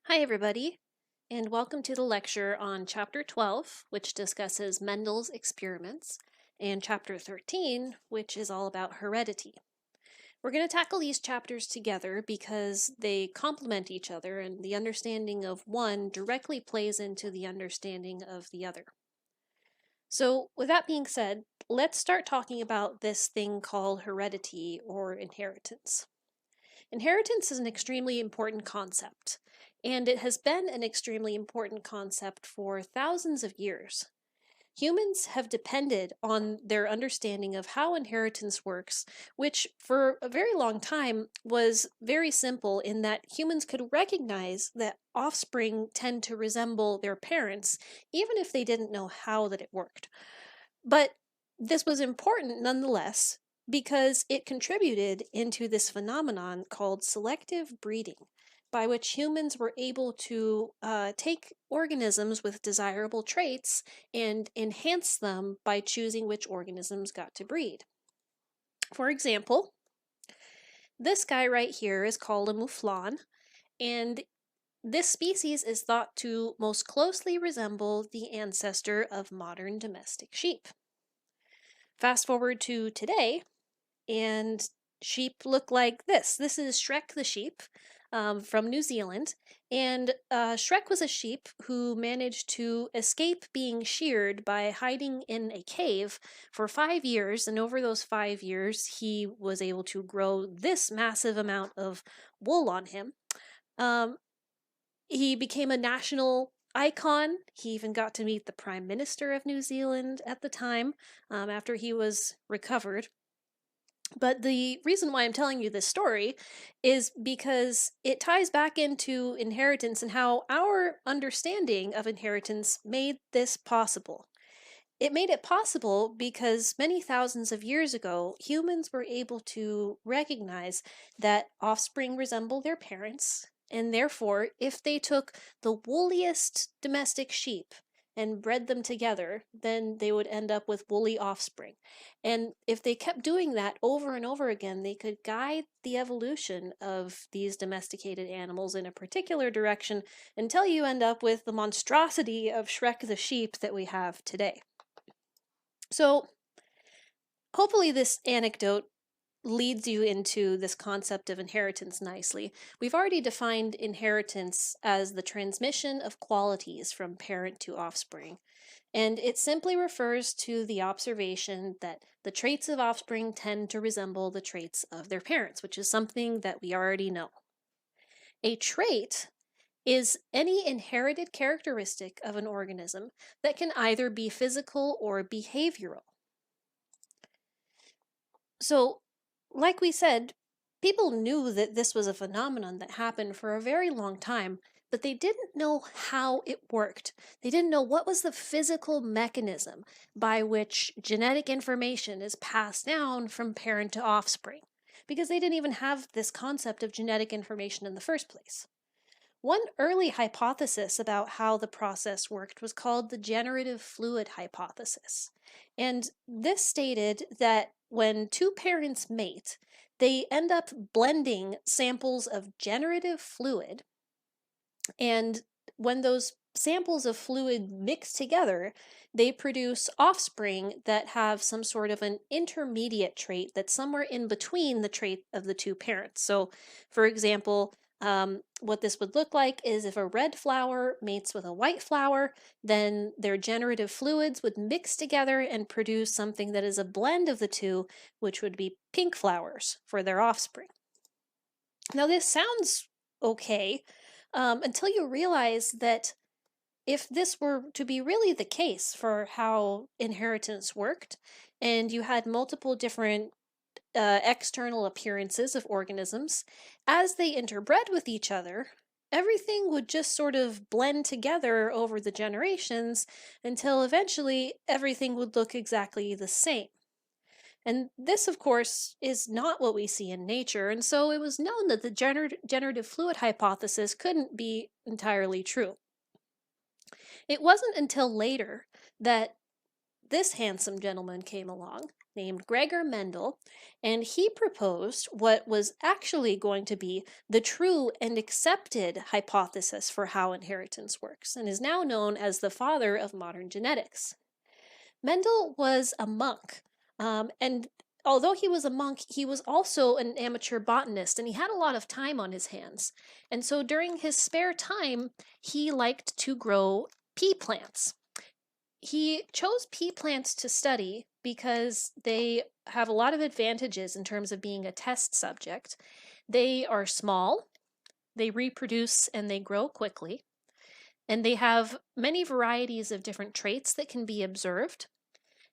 Hi everybody, and welcome to the lecture on Chapter 12, which discusses Mendel's experiments, and Chapter 13, which is all about heredity. We're going to tackle these chapters together because they complement each other, and the understanding of one directly plays into the understanding of the other. So, with that being said, let's start talking about this thing called heredity or inheritance. Inheritance is an extremely important concept, and it has been an extremely important concept for thousands of years. Humans have depended on their understanding of how inheritance works, which for a very long time was very simple in that humans could recognize that offspring tend to resemble their parents, even if they didn't know how that it worked. But this was important nonetheless because it contributed into this phenomenon called selective breeding, by which humans were able to take organisms with desirable traits and enhance them by choosing which organisms got to breed. For example, this guy right here is called a mouflon, and this species is thought to most closely resemble the ancestor of modern domestic sheep. Fast forward to today, and sheep look like this. This is Shrek the sheep from New Zealand. And Shrek was a sheep who managed to escape being sheared by hiding in a cave for 5 years. And over those 5 years, he was able to grow this massive amount of wool on him. He became a national icon. He even got to meet the Prime Minister of New Zealand at the time after he was recovered. But the reason why I'm telling you this story is because it ties back into inheritance and how our understanding of inheritance made this possible. It made it possible because many thousands of years ago, humans were able to recognize that offspring resemble their parents, and therefore, if they took the wooliest domestic sheep and bred them together, then they would end up with woolly offspring. And if they kept doing that over and over again, they could guide the evolution of these domesticated animals in a particular direction until you end up with the monstrosity of Shrek the sheep that we have today. So, hopefully, this anecdote leads you into this concept of inheritance nicely. We've already defined inheritance as the transmission of qualities from parent to offspring, and it simply refers to the observation that the traits of offspring tend to resemble the traits of their parents, which is something that we already know. A trait is any inherited characteristic of an organism that can either be physical or behavioral. So, like we said, people knew that this was a phenomenon that happened for a very long time, but they didn't know how it worked. They didn't know what was the physical mechanism by which genetic information is passed down from parent to offspring, because they didn't even have this concept of genetic information in the first place. One early hypothesis about how the process worked was called the generative fluid hypothesis. And this stated that when two parents mate, they end up blending samples of generative fluid. And when those samples of fluid mix together, they produce offspring that have some sort of an intermediate trait that's somewhere in between the trait of the two parents. So, for example, what this would look like is if a red flower mates with a white flower, then their generative fluids would mix together and produce something that is a blend of the two, which would be pink flowers for their offspring. Now, this sounds okay until you realize that if this were to be really the case for how inheritance worked, and you had multiple different external appearances of organisms, as they interbred with each other, everything would just sort of blend together over the generations until eventually everything would look exactly the same. And this, of course, is not what we see in nature, and so it was known that the generative fluid hypothesis couldn't be entirely true. It wasn't until later that this handsome gentleman came along named Gregor Mendel, and he proposed what was actually going to be the true and accepted hypothesis for how inheritance works, and is now known as the father of modern genetics. Mendel was a monk, and although he was a monk, he was also an amateur botanist, and he had a lot of time on his hands. And so during his spare time, he liked to grow pea plants. He chose pea plants to study because they have a lot of advantages in terms of being a test subject. They are small, they reproduce, and they grow quickly. And they have many varieties of different traits that can be observed.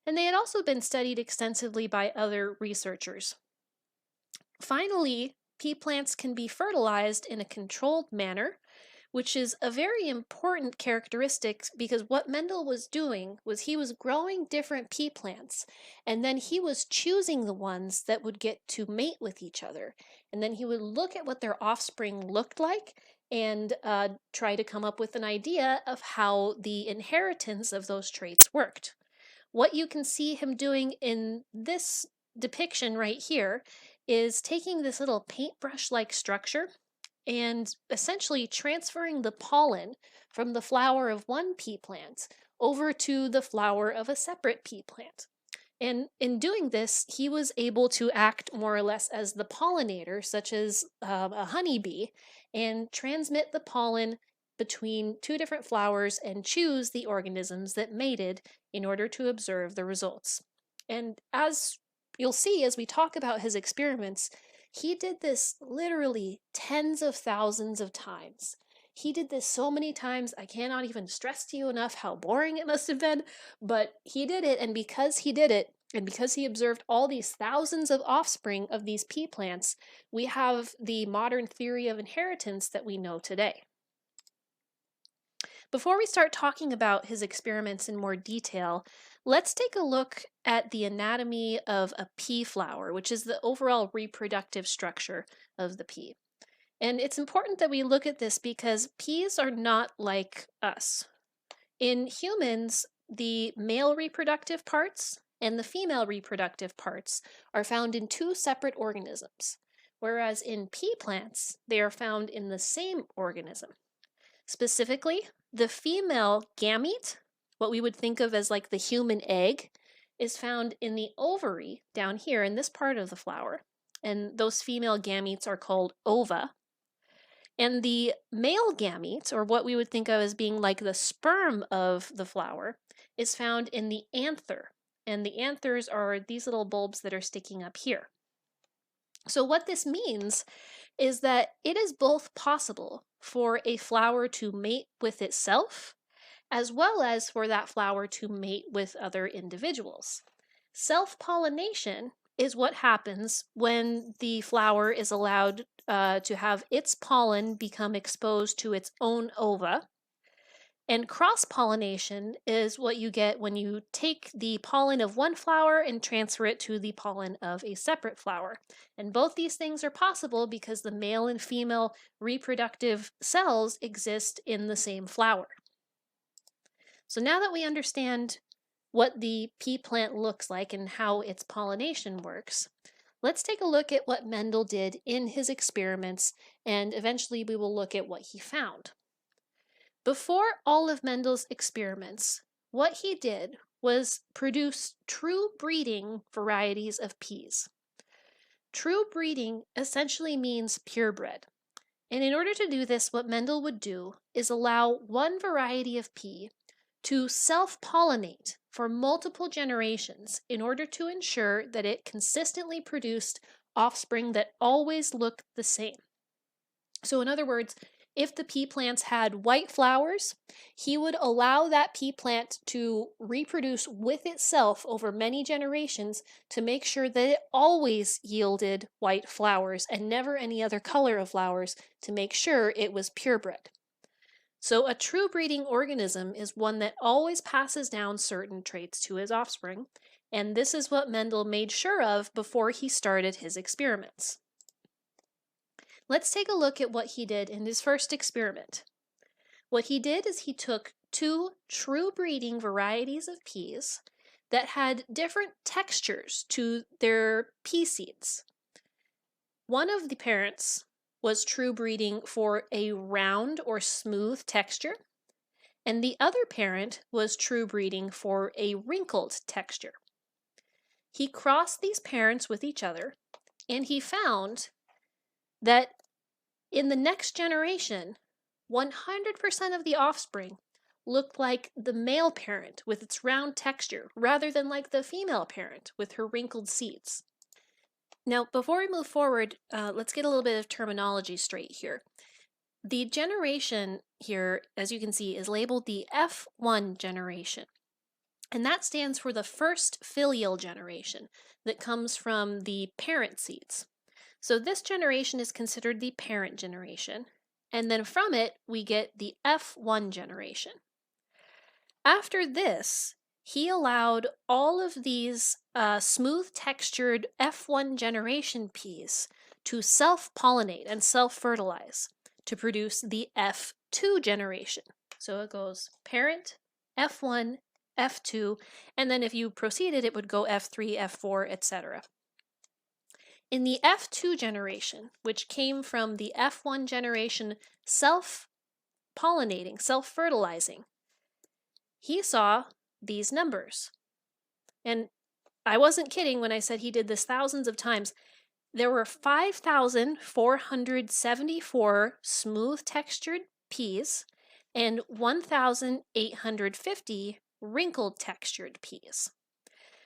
And they had also been studied extensively by other researchers. Finally, pea plants can be fertilized in a controlled manner, which is a very important characteristic because what Mendel was doing was he was growing different pea plants, and then he was choosing the ones that would get to mate with each other. And then he would look at what their offspring looked like and try to come up with an idea of how the inheritance of those traits worked. What you can see him doing in this depiction right here is taking this little paintbrush-like structure and essentially transferring the pollen from the flower of one pea plant over to the flower of a separate pea plant. And in doing this, he was able to act more or less as the pollinator, such as a honeybee, and transmit the pollen between two different flowers and choose the organisms that mated in order to observe the results. And as you'll see as we talk about his experiments, he did this literally tens of thousands of times. He did this so many times, I cannot even stress to you enough how boring it must have been, but he did it, and because he did it, and because he observed all these thousands of offspring of these pea plants, we have the modern theory of inheritance that we know today. Before we start talking about his experiments in more detail, let's take a look at the anatomy of a pea flower, which is the overall reproductive structure of the pea. And it's important that we look at this because peas are not like us. In humans, the male reproductive parts and the female reproductive parts are found in two separate organisms, whereas in pea plants, they are found in the same organism. Specifically, the female gamete, what we would think of as like the human egg, is found in the ovary down here in this part of the flower. And those female gametes are called ova. And the male gamete, or what we would think of as being like the sperm of the flower, is found in the anther. And the anthers are these little bulbs that are sticking up here. So what this means is that it is both possible for a flower to mate with itself, as well as for that flower to mate with other individuals. Self-pollination is what happens when the flower is allowed to have its pollen become exposed to its own ova. And cross-pollination is what you get when you take the pollen of one flower and transfer it to the pollen of a separate flower. And both these things are possible because the male and female reproductive cells exist in the same flower. So now that we understand what the pea plant looks like and how its pollination works, let's take a look at what Mendel did in his experiments, and eventually we will look at what he found. Before all of Mendel's experiments, what he did was produce true breeding varieties of peas. True breeding essentially means purebred. And in order to do this, what Mendel would do is allow one variety of pea to self-pollinate for multiple generations in order to ensure that it consistently produced offspring that always looked the same. So in other words, if the pea plants had white flowers, he would allow that pea plant to reproduce with itself over many generations to make sure that it always yielded white flowers and never any other color of flowers to make sure it was purebred. So a true breeding organism is one that always passes down certain traits to his offspring, and this is what Mendel made sure of before he started his experiments. Let's take a look at what he did in his first experiment. What he did is he took two true breeding varieties of peas that had different textures to their pea seeds. One of the parents was true breeding for a round or smooth texture, and the other parent was true breeding for a wrinkled texture. He crossed these parents with each other, and he found that in the next generation, 100% of the offspring looked like the male parent with its round texture, rather than like the female parent with her wrinkled seeds. Now, before we move forward, let's get a little bit of terminology straight here. The generation here, as you can see, is labeled the F1 generation. And that stands for the first filial generation that comes from the parent seeds. So this generation is considered the parent generation, and then from it we get the F1 generation. After this, he allowed all of these smooth textured F1 generation peas to self-pollinate and self-fertilize to produce the F2 generation. So it goes parent, F1, F2, and then if you proceeded, it would go F3, F4, etc. In the F2 generation, which came from the F1 generation self-pollinating, self-fertilizing, he saw these numbers. And I wasn't kidding when I said he did this thousands of times. There were 5,474 smooth textured peas and 1,850 wrinkled textured peas.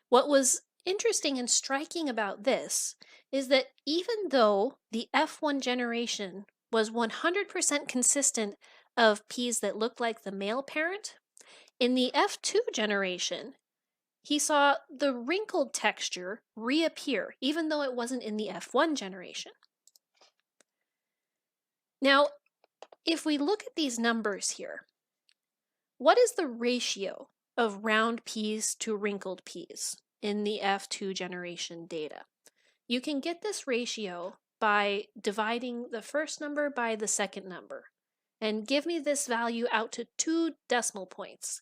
What was interesting and striking about this is that even though the F1 generation was 100% consistent of peas that looked like the male parent, in the F2 generation, he saw the wrinkled texture reappear, even though it wasn't in the F1 generation. Now, if we look at these numbers here, what is the ratio of round peas to wrinkled peas in the F2 generation data? You can get this ratio by dividing the first number by the second number, and give me this value out to 2 decimal points.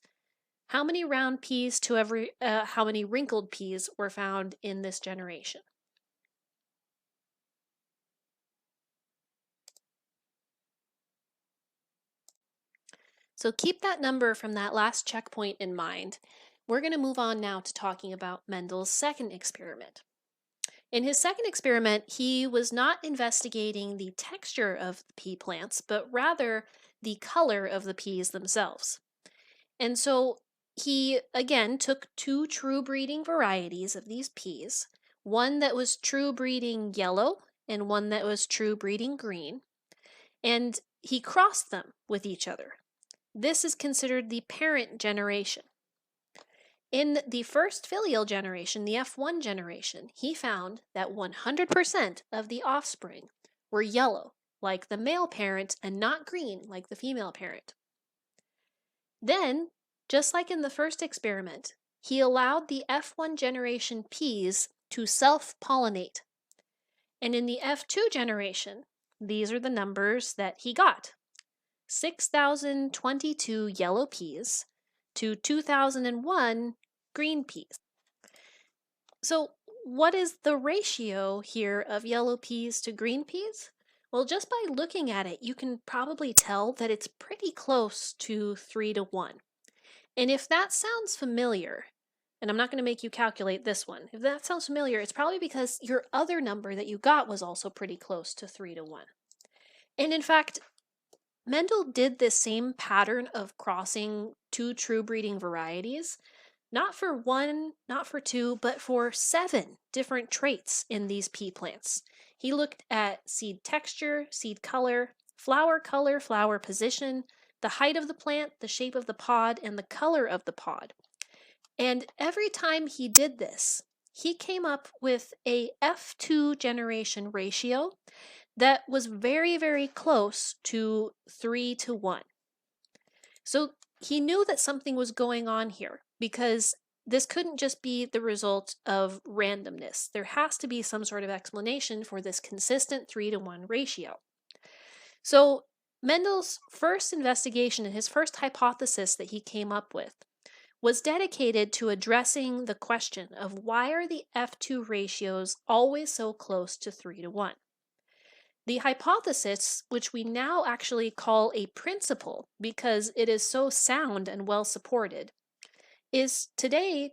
How many round peas to how many wrinkled peas were found in this generation? So keep that number from that last checkpoint in mind. We're going to move on now to talking about Mendel's second experiment. In his second experiment, he was not investigating the texture of the pea plants, but rather the color of the peas themselves. And so he, again, took 2 true breeding varieties of these peas, one that was true breeding yellow and one that was true breeding green, and he crossed them with each other. This is considered the parent generation. In the first filial generation, the F1 generation, he found that 100% of the offspring were yellow, like the male parent, and not green, like the female parent. Then, just like in the first experiment, he allowed the F1 generation peas to self-pollinate. And in the F2 generation, these are the numbers that he got. 6,022 yellow peas to 2,001 green peas. So what is the ratio here of yellow peas to green peas? Well, just by looking at it, you can probably tell that it's pretty close to 3-to-1. And if that sounds familiar, and I'm not going to make you calculate this one, if that sounds familiar, it's probably because your other number that you got was also pretty close to 3-to-1. And in fact, Mendel did this same pattern of crossing 2 true breeding varieties, not for 1, not for 2, but for 7 different traits in these pea plants. He looked at seed texture, seed color, flower position, the height of the plant, the shape of the pod, and the color of the pod. And every time he did this, he came up with a F2 generation ratio that was very, very close to 3-to-1. So he knew that something was going on here because this couldn't just be the result of randomness. There has to be some sort of explanation for this consistent 3-to-1 ratio. So Mendel's first investigation and his first hypothesis that he came up with was dedicated to addressing the question of why are the F2 ratios always so close to 3:1. The hypothesis, which we now actually call a principle because it is so sound and well supported, is today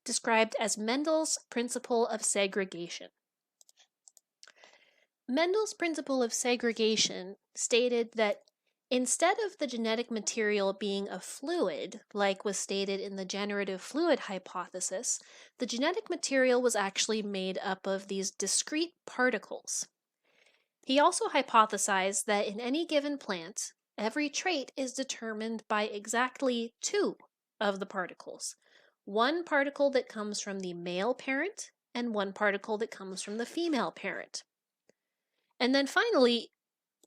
described as Mendel's principle of segregation. Mendel's principle of segregation stated that instead of the genetic material being a fluid, like was stated in the generative fluid hypothesis, the genetic material was actually made up of these discrete particles. He also hypothesized that in any given plant, every trait is determined by exactly two of the particles. One particle that comes from the male parent and one particle that comes from the female parent. And then finally,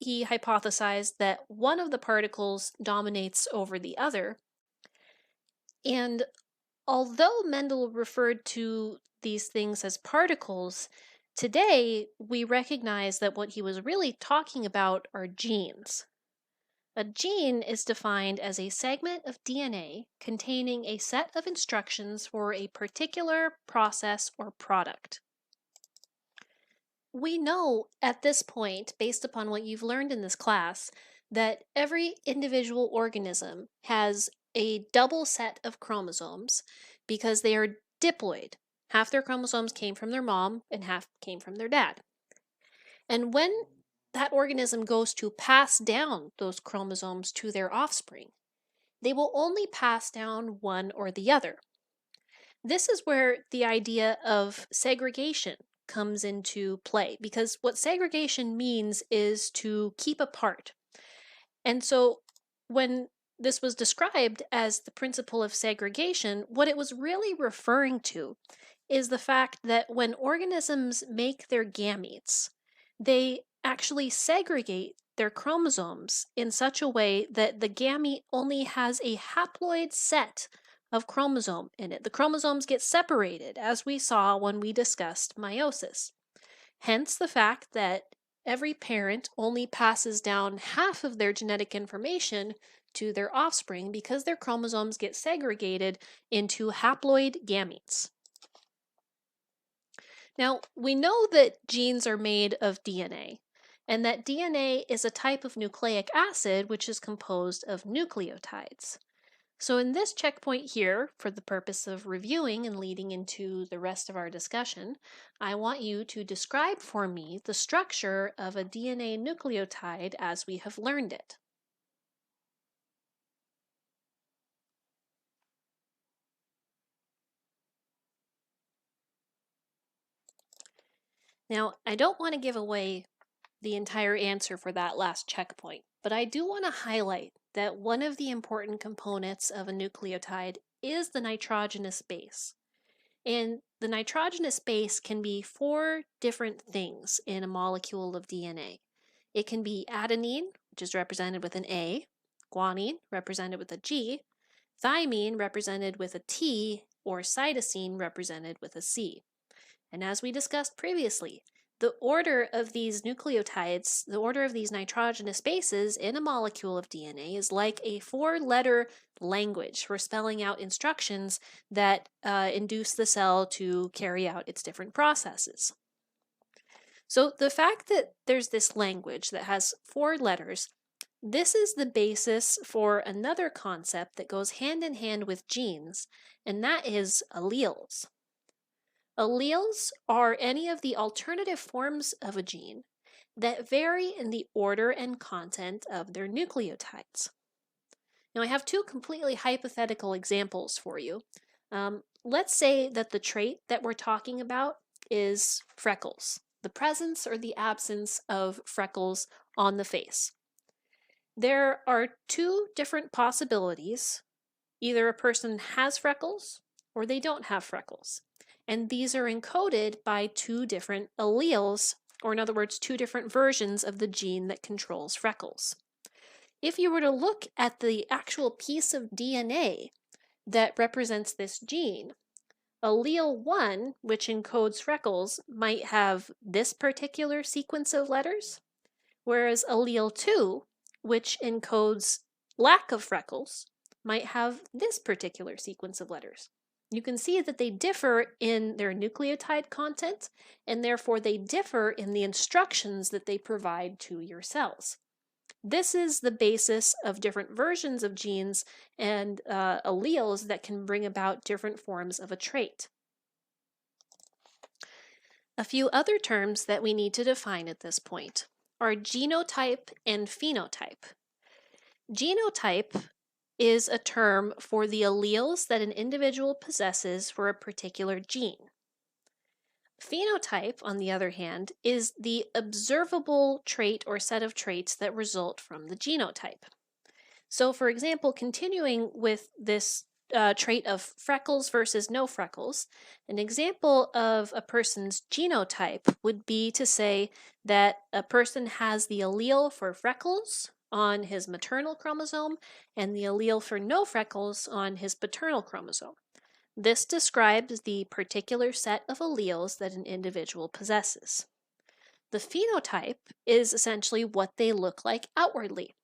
he hypothesized that one of the particles dominates over the other. And although Mendel referred to these things as particles, today we recognize that what he was really talking about are genes. A gene is defined as a segment of DNA containing a set of instructions for a particular process or product. We know at this point, based upon what you've learned in this class, that every individual organism has a double set of chromosomes because they are diploid. Half their chromosomes came from their mom and half came from their dad. And when that organism goes to pass down those chromosomes to their offspring, they will only pass down one or the other. This is where the idea of segregation comes into play, because what segregation means is to keep apart. And so when this was described as the principle of segregation, what it was really referring to is the fact that when organisms make their gametes, they actually segregate their chromosomes in such a way that the gamete only has a haploid set of chromosome in it. The chromosomes get separated, as we saw when we discussed meiosis. Hence the fact that every parent only passes down half of their genetic information to their offspring because their chromosomes get segregated into haploid gametes. Now, we know that genes are made of DNA, and that DNA is a type of nucleic acid which is composed of nucleotides. So in this checkpoint here, for the purpose of reviewing and leading into the rest of our discussion, I want you to describe for me the structure of a DNA nucleotide as we have learned it. Now, I don't want to give away the entire answer for that last checkpoint, but I do want to highlight that one of the important components of a nucleotide is the nitrogenous base. And the nitrogenous base can be 4 different things in a molecule of DNA. It can be adenine, which is represented with an A, guanine, represented with a G, thymine, represented with a T, or cytosine, represented with a C. And as we discussed previously, the order of these nucleotides, the order of these nitrogenous bases in a molecule of DNA is like a 4-letter language for spelling out instructions that induce the cell to carry out its different processes. So the fact that there's this language that has 4 letters, this is the basis for another concept that goes hand in hand with genes, and that is alleles. Alleles are any of the alternative forms of a gene that vary in the order and content of their nucleotides. Now, I have 2 completely hypothetical examples for you. Let's say that the trait that we're talking about is freckles, the presence or the absence of freckles on the face. There are 2 different possibilities. Either a person has freckles or they don't have freckles. And these are encoded by 2 different alleles, or in other words, 2 different versions of the gene that controls freckles. If you were to look at the actual piece of DNA that represents this gene, allele 1, which encodes freckles, might have this particular sequence of letters, whereas allele 2, which encodes lack of freckles, might have this particular sequence of letters. You can see that they differ in their nucleotide content, and therefore they differ in the instructions that they provide to your cells. This is the basis of different versions of genes and alleles that can bring about different forms of a trait. A few other terms that we need to define at this point are genotype and phenotype. Genotype is a term for the alleles that an individual possesses for a particular gene. Phenotype, on the other hand, is the observable trait or set of traits that result from the genotype. So, for example, continuing with this trait of freckles versus no freckles, an example of a person's genotype would be to say that a person has the allele for freckles on his maternal chromosome and the allele for no freckles on his paternal chromosome. This describes the particular set of alleles that an individual possesses. The phenotype is essentially what they look like outwardly.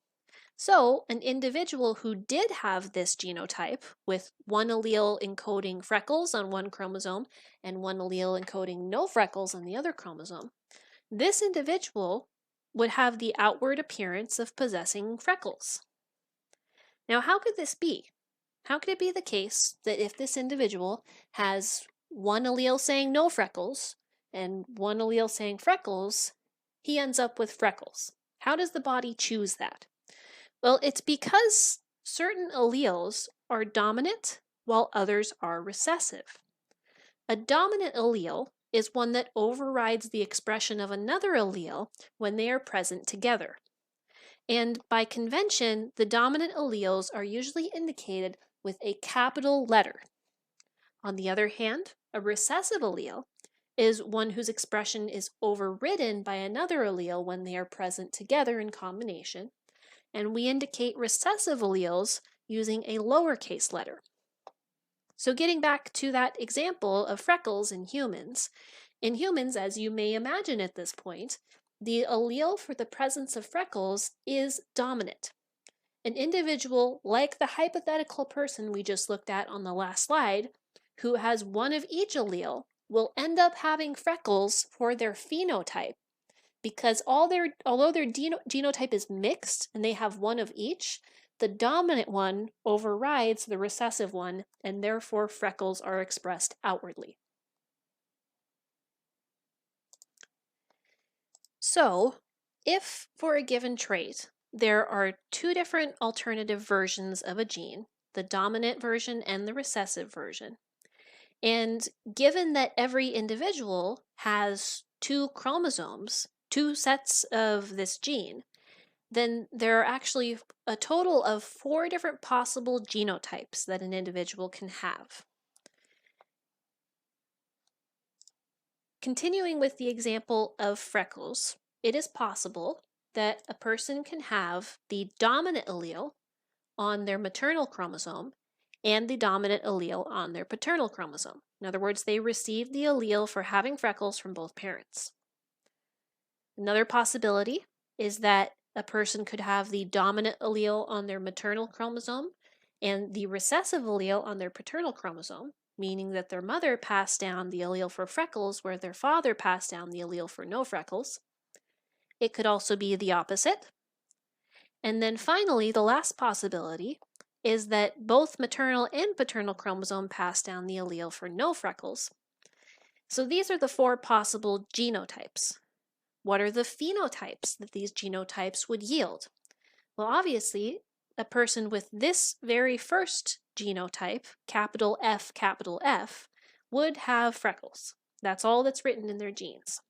So, an individual who did have this genotype, with one allele encoding freckles on one chromosome and one allele encoding no freckles on the other chromosome, this individual would have the outward appearance of possessing freckles. Now, how could this be? How could it be the case that if this individual has one allele saying no freckles and one allele saying freckles, he ends up with freckles? How does the body choose that? Well, it's because certain alleles are dominant while others are recessive. A dominant allele is one that overrides the expression of another allele when they are present together. And by convention, the dominant alleles are usually indicated with a capital letter. On the other hand, a recessive allele is one whose expression is overridden by another allele when they are present together in combination, and we indicate recessive alleles using a lowercase letter. So getting back to that example of freckles in humans, as you may imagine at this point, the allele for the presence of freckles is dominant. An individual like the hypothetical person we just looked at on the last slide, who has one of each allele, will end up having freckles for their phenotype, because although their genotype is mixed and they have one of each, the dominant one overrides the recessive one, and therefore freckles are expressed outwardly. So, if for a given trait there are two different alternative versions of a gene, the dominant version and the recessive version, and given that every individual has two chromosomes, two sets of this gene, then there are actually a total of 4 different possible genotypes that an individual can have. Continuing with the example of freckles, it is possible that a person can have the dominant allele on their maternal chromosome and the dominant allele on their paternal chromosome. In other words, they receive the allele for having freckles from both parents. Another possibility is that a person could have the dominant allele on their maternal chromosome and the recessive allele on their paternal chromosome, meaning that their mother passed down the allele for freckles where their father passed down the allele for no freckles. It could also be the opposite. And then finally, the last possibility is that both maternal and paternal chromosome pass down the allele for no freckles. So these are the 4 possible genotypes. What are the phenotypes that these genotypes would yield? Well, obviously, a person with this very first genotype, capital F, would have freckles. That's all that's written in their genes.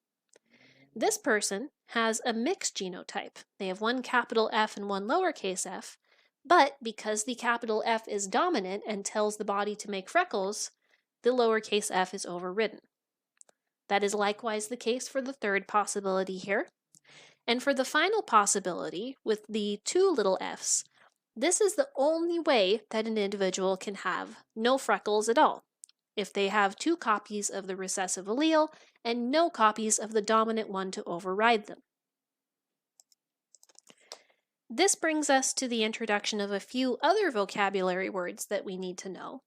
This person has a mixed genotype. They have one capital F and one lowercase f, but because the capital F is dominant and tells the body to make freckles, the lowercase f is overridden. That is likewise the case for the third possibility here. And for the final possibility, with the 2 little f's, this is the only way that an individual can have no freckles at all, if they have 2 copies of the recessive allele and no copies of the dominant one to override them. This brings us to the introduction of a few other vocabulary words that we need to know.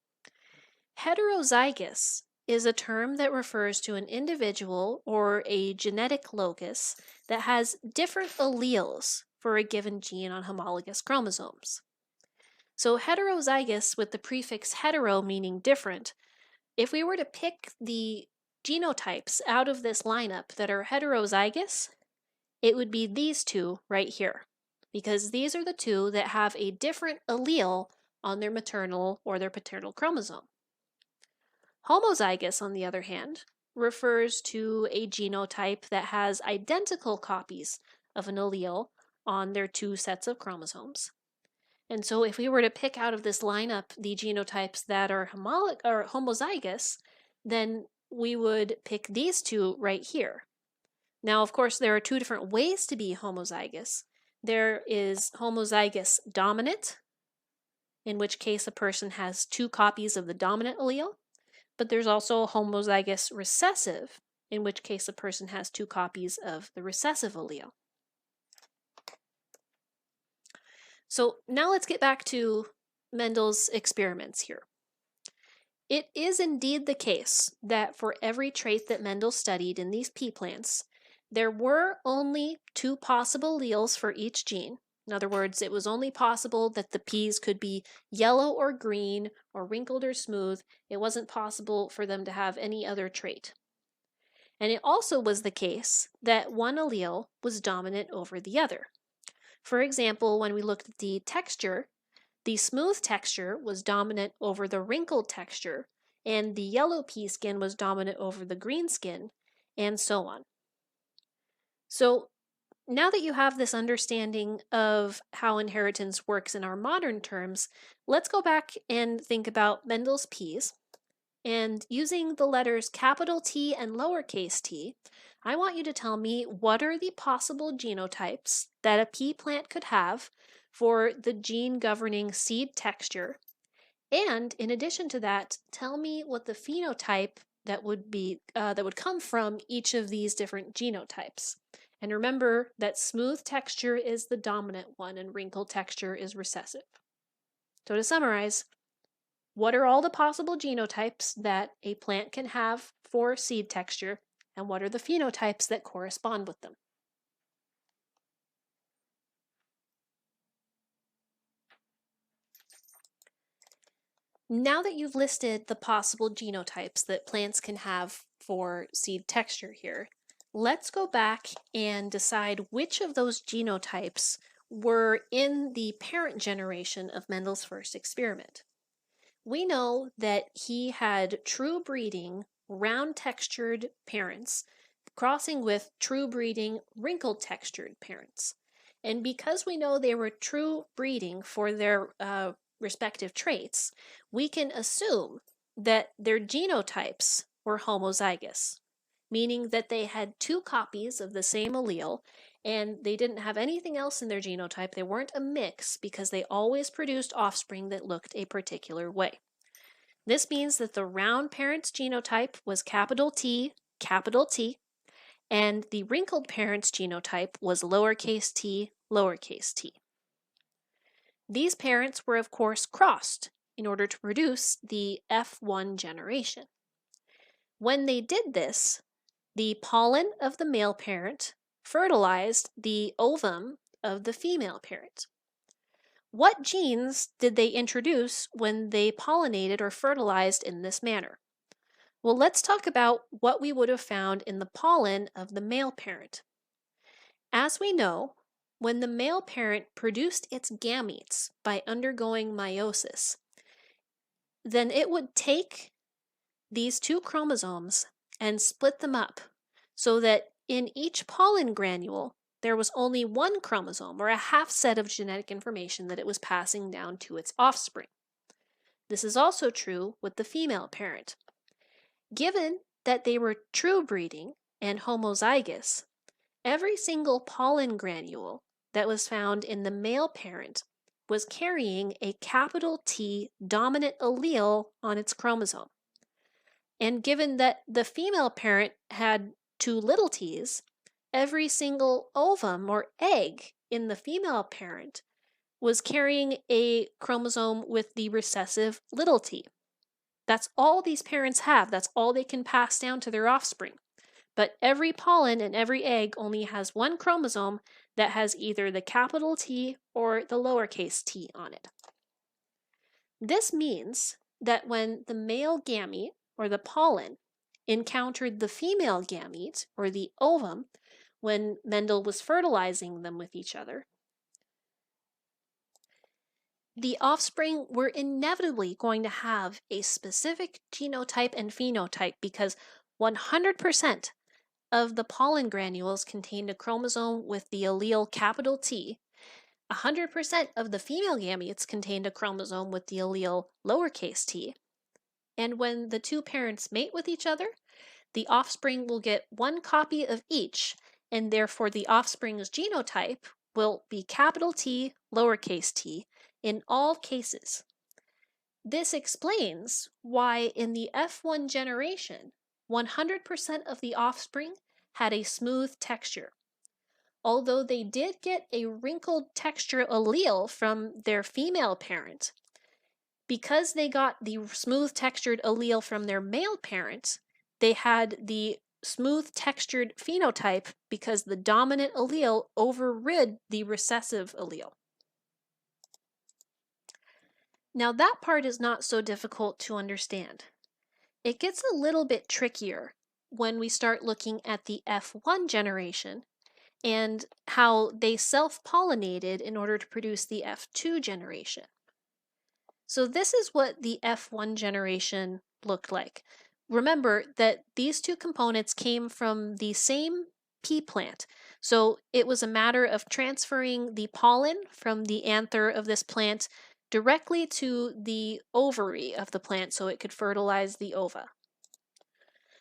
Heterozygous is a term that refers to an individual or a genetic locus that has different alleles for a given gene on homologous chromosomes. So heterozygous, with the prefix hetero meaning different, if we were to pick the genotypes out of this lineup that are heterozygous, it would be these two right here, because these are the two that have a different allele on their maternal or their paternal chromosome. Homozygous, on the other hand, refers to a genotype that has identical copies of an allele on their two sets of chromosomes. And so if we were to pick out of this lineup the genotypes that are homozygous, then we would pick these two right here. Now, of course, there are two different ways to be homozygous. There is homozygous dominant, in which case a person has two copies of the dominant allele, but there's also homozygous recessive, in which case a person has two copies of the recessive allele. So now let's get back to Mendel's experiments here. It is indeed the case that for every trait that Mendel studied in these pea plants, there were only two possible alleles for each gene. In other words, it was only possible that the peas could be yellow or green or wrinkled or smooth. It wasn't possible for them to have any other trait. And it also was the case that one allele was dominant over the other. For example, when we looked at the texture, the smooth texture was dominant over the wrinkled texture, and the yellow pea skin was dominant over the green skin, and so on. So now that you have this understanding of how inheritance works in our modern terms, let's go back and think about Mendel's peas. And using the letters capital T and lowercase t, I want you to tell me what are the possible genotypes that a pea plant could have for the gene governing seed texture. And in addition to that, tell me what the phenotype that would come from each of these different genotypes. And remember that smooth texture is the dominant one and wrinkled texture is recessive. So to summarize, what are all the possible genotypes that a plant can have for seed texture, and what are the phenotypes that correspond with them? Now that you've listed the possible genotypes that plants can have for seed texture here, let's go back and decide which of those genotypes were in the parent generation of Mendel's first experiment. We know that he had true breeding, round textured parents crossing with true breeding, wrinkled textured parents. And because we know they were true breeding for their respective traits, we can assume that their genotypes were homozygous, meaning that they had two copies of the same allele and they didn't have anything else in their genotype. They weren't a mix because they always produced offspring that looked a particular way. This means that the round parent's genotype was capital T, and the wrinkled parent's genotype was lowercase t, lowercase t. These parents were of course crossed in order to produce the F1 generation. When they did this, the pollen of the male parent fertilized the ovum of the female parent. What genes did they introduce when they pollinated or fertilized in this manner? Well, let's talk about what we would have found in the pollen of the male parent. As we know, when the male parent produced its gametes by undergoing meiosis, then it would take these two chromosomes and split them up so that in each pollen granule there was only one chromosome or a half set of genetic information that it was passing down to its offspring. This is also true with the female parent. Given that they were true breeding and homozygous, every single pollen granule that was found in the male parent was carrying a capital T dominant allele on its chromosome. And given that the female parent had two little t's, every single ovum or egg in the female parent was carrying a chromosome with the recessive little t. That's all these parents have. That's all they can pass down to their offspring. But every pollen and every egg only has one chromosome that has either the capital T or the lowercase t on it. This means that when the male gamete, or the pollen, encountered the female gamete, or the ovum, when Mendel was fertilizing them with each other, the offspring were inevitably going to have a specific genotype and phenotype because 100% of the pollen granules contained a chromosome with the allele capital T. 100% of the female gametes contained a chromosome with the allele lowercase t. And when the two parents mate with each other, the offspring will get one copy of each, and therefore the offspring's genotype will be capital T, lowercase t, in all cases. This explains why in the F1 generation, 100% of the offspring had a smooth texture. Although they did get a wrinkled texture allele from their female parent, because they got the smooth textured allele from their male parent, they had the smooth textured phenotype because the dominant allele overrid the recessive allele. Now that part is not so difficult to understand. It gets a little bit trickier when we start looking at the F1 generation and how they self-pollinated in order to produce the F2 generation. So this is what the F1 generation looked like. Remember that these two components came from the same pea plant. So it was a matter of transferring the pollen from the anther of this plant directly to the ovary of the plant so it could fertilize the ova.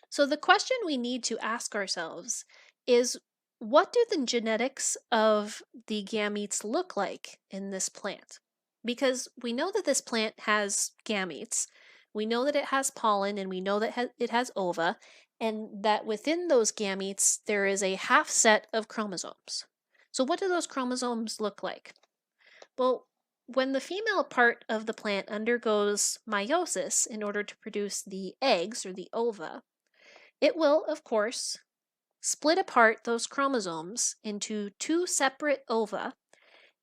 So the question we need to ask ourselves is, what do the genetics of the gametes look like in this plant? Because we know that this plant has gametes, we know that it has pollen, and we know that it has ova, and that within those gametes there is a half set of chromosomes. So what do those chromosomes look like? Well, when the female part of the plant undergoes meiosis in order to produce the eggs, or the ova, it will, of course, split apart those chromosomes into two separate ova,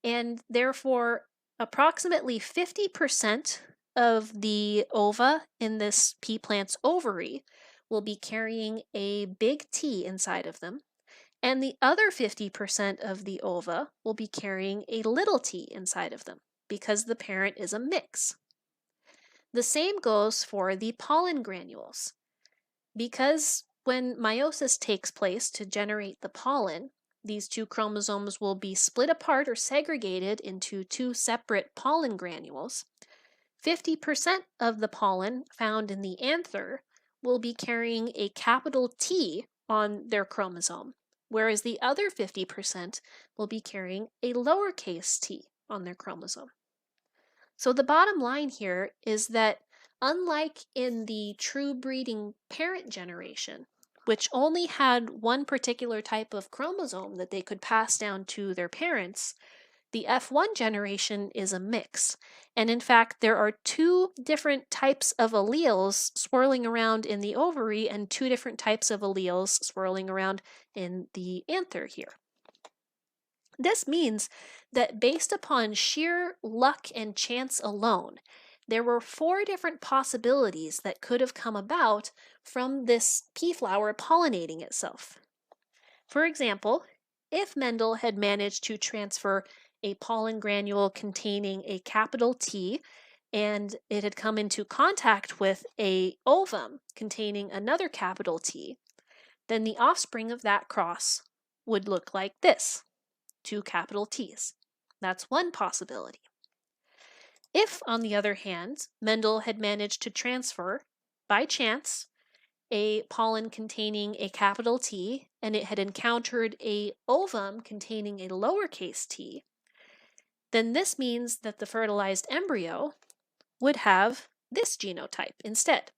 and therefore approximately 50% of the ova in this pea plant's ovary will be carrying a big T inside of them, and the other 50% of the ova will be carrying a little t inside of them because the parent is a mix. The same goes for the pollen granules. Because when meiosis takes place to generate the pollen, these two chromosomes will be split apart or segregated into two separate pollen granules. 50% of the pollen found in the anther will be carrying a capital T on their chromosome, whereas the other 50% will be carrying a lowercase t on their chromosome. So the bottom line here is that unlike in the true breeding parent generation, which only had one particular type of chromosome that they could pass down to their parents, the F1 generation is a mix. And in fact, there are two different types of alleles swirling around in the ovary and two different types of alleles swirling around in the anther here. This means that based upon sheer luck and chance alone, there were 4 different possibilities that could have come about from this pea flower pollinating itself. For example, if Mendel had managed to transfer a pollen granule containing a capital T and it had come into contact with an ovum containing another capital T, then the offspring of that cross would look like this, 2 capital T's. That's one possibility. If, on the other hand, Mendel had managed to transfer, by chance, a pollen containing a capital T and it had encountered a ovum containing a lowercase t, then this means that the fertilized embryo would have this genotype instead.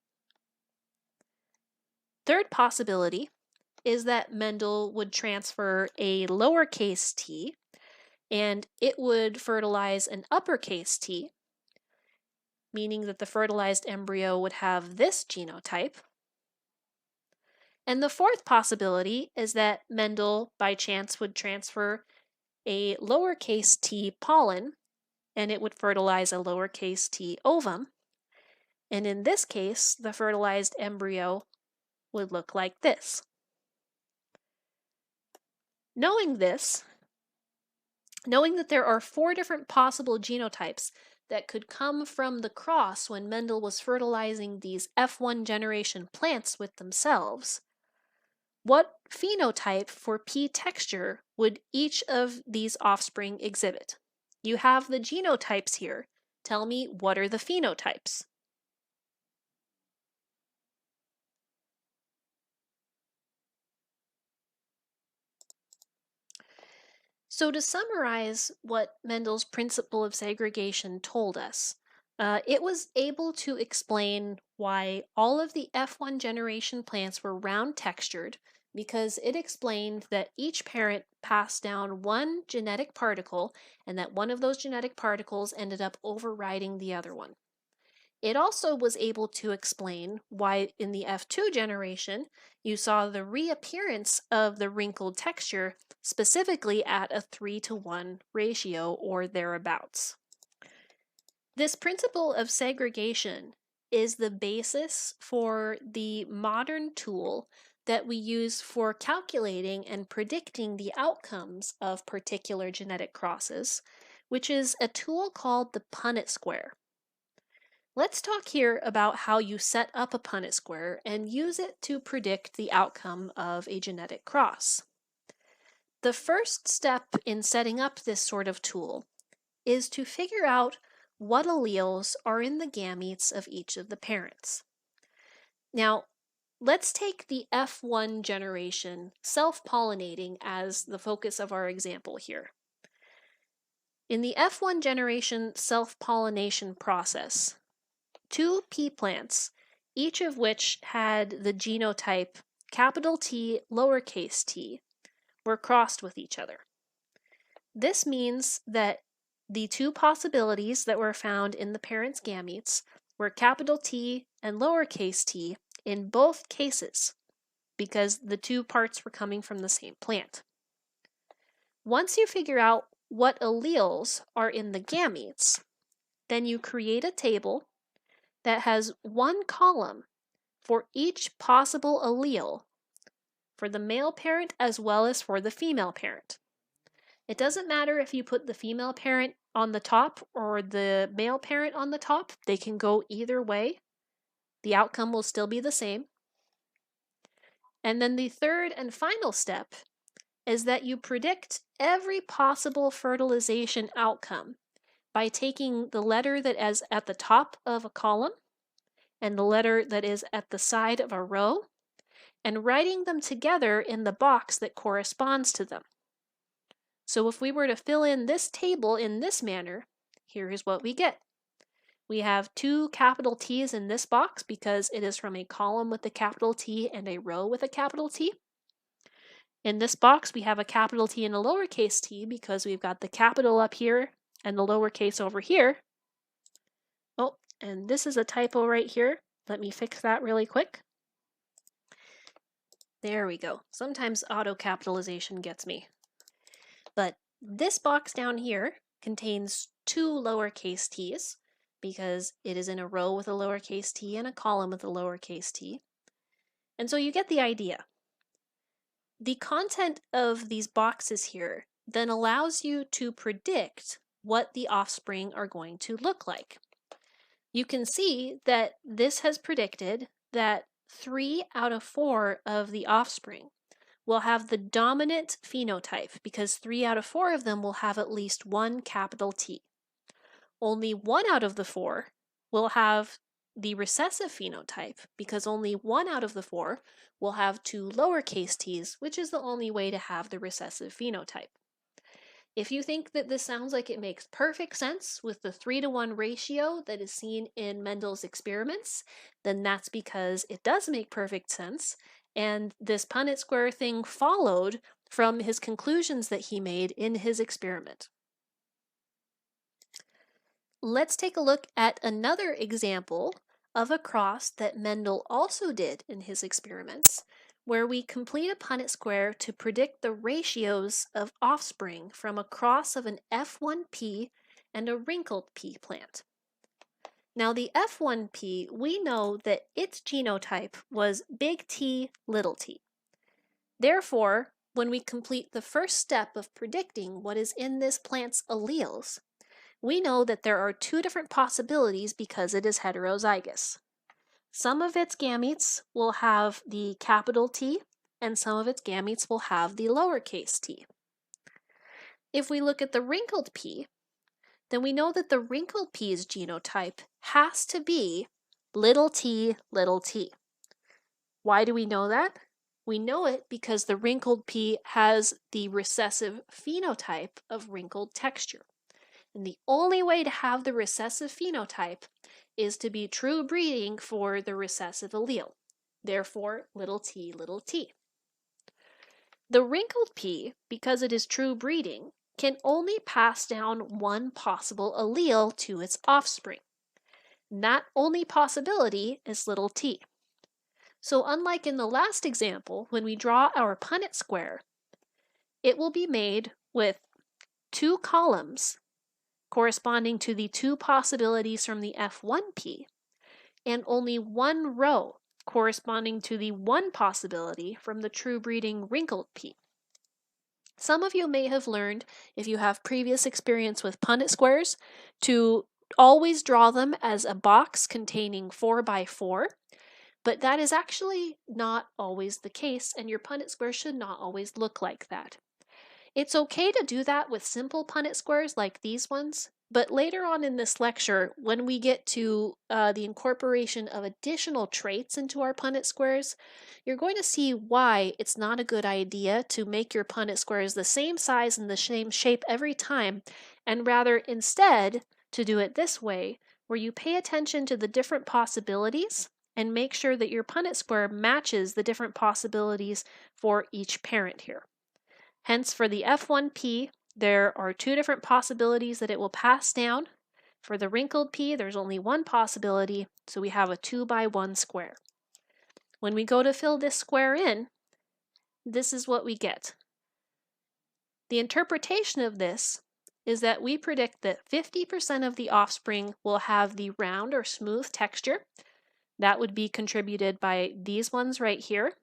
Third possibility is that Mendel would transfer a lowercase t and it would fertilize an uppercase T, meaning that the fertilized embryo would have this genotype. And the fourth possibility is that Mendel, by chance, would transfer a lowercase t pollen, and it would fertilize a lowercase t ovum. And in this case, the fertilized embryo would look like this. Knowing that there are 4 different possible genotypes that could come from the cross when Mendel was fertilizing these F1 generation plants with themselves, what phenotype for P texture would each of these offspring exhibit? You have the genotypes here. Tell me, what are the phenotypes? So to summarize what Mendel's principle of segregation told us, it was able to explain why all of the F1 generation plants were round textured, because it explained that each parent passed down one genetic particle and that one of those genetic particles ended up overriding the other one. It also was able to explain why in the F2 generation you saw the reappearance of the wrinkled texture, specifically at a 3:1 ratio or thereabouts. This principle of segregation is the basis for the modern tool that we use for calculating and predicting the outcomes of particular genetic crosses, which is a tool called the Punnett Square. Let's talk here about how you set up a Punnett square and use it to predict the outcome of a genetic cross. The first step in setting up this sort of tool is to figure out what alleles are in the gametes of each of the parents. Now, let's take the F1 generation self-pollinating as the focus of our example here. In the F1 generation self-pollination process, 2 pea plants, each of which had the genotype capital T, lowercase t, were crossed with each other. This means that the 2 possibilities that were found in the parent's gametes were capital T and lowercase t in both cases, because the 2 parts were coming from the same plant. Once you figure out what alleles are in the gametes, then you create a table that has one column for each possible allele for the male parent as well as for the female parent. It doesn't matter if you put the female parent on the top or the male parent on the top. They can go either way. The outcome will still be the same. And then the third and final step is that you predict every possible fertilization outcome by taking the letter that is at the top of a column and the letter that is at the side of a row and writing them together in the box that corresponds to them. So if we were to fill in this table in this manner, here is what we get. We have 2 capital T's in this box because it is from a column with a capital T and a row with a capital T. In this box, we have a capital T and a lowercase t because we've got the capital up here and the lowercase over here. Oh, and this is a typo right here. Let me fix that really quick. There we go. Sometimes auto capitalization gets me. But this box down here contains 2 lowercase t's because it is in a row with a lowercase t and a column with a lowercase t. And so you get the idea. The content of these boxes here then allows you to predict what the offspring are going to look like. You can see that this has predicted that 3 out of 4 of the offspring will have the dominant phenotype because 3 out of 4 of them will have at least one capital T. Only 1 out of the 4 will have the recessive phenotype because only 1 out of the 4 will have 2 lowercase t's, which is the only way to have the recessive phenotype. If you think that this sounds like it makes perfect sense with the 3:1 ratio that is seen in Mendel's experiments, then that's because it does make perfect sense, and this Punnett square thing followed from his conclusions that he made in his experiment. let's take a look at another example of a cross that Mendel also did in his experiments, where we complete a Punnett square to predict the ratios of offspring from a cross of an F1P and a wrinkled pea plant. Now the F1P, we know that its genotype was big T, little t. Therefore, when we complete the first step of predicting what is in this plant's alleles, we know that there are two different possibilities because it is heterozygous. Some of its gametes will have the capital T, and some of its gametes will have the lowercase t. If we look at the wrinkled pea, then we know that the wrinkled pea's genotype has to be little t, little t. Why do we know that? We know it because the wrinkled pea has the recessive phenotype of wrinkled texture. And the only way to have the recessive phenotype is to be true breeding for the recessive allele. Therefore, little t, little t. The wrinkled pea, because it is true breeding, can only pass down one possible allele to its offspring. And that only possibility is little t. So unlike in the last example, when we draw our Punnett square, it will be made with two columns corresponding to the two possibilities from the F1P, and only one row corresponding to the one possibility from the true breeding wrinkled pea. Some of you may have learned, if you have previous experience with Punnett squares, to always draw them as a box containing 4 by 4, but that is actually not always the case, and your Punnett square should not always look like that. It's okay to do that with simple Punnett squares like these ones, but later on in this lecture, when we get to the incorporation of additional traits into our Punnett squares, you're going to see why it's not a good idea to make your Punnett squares the same size and the same shape every time, and rather instead to do it this way, where you pay attention to the different possibilities and make sure that your Punnett square matches the different possibilities for each parent here. Hence, for the F1P, there are two different possibilities that it will pass down. For the wrinkled pea, there's only one possibility, so we have a 2 by 1 square. When we go to fill this square in, this is what we get. The interpretation of this is that we predict that 50% of the offspring will have the round or smooth texture. That would be contributed by these ones right here.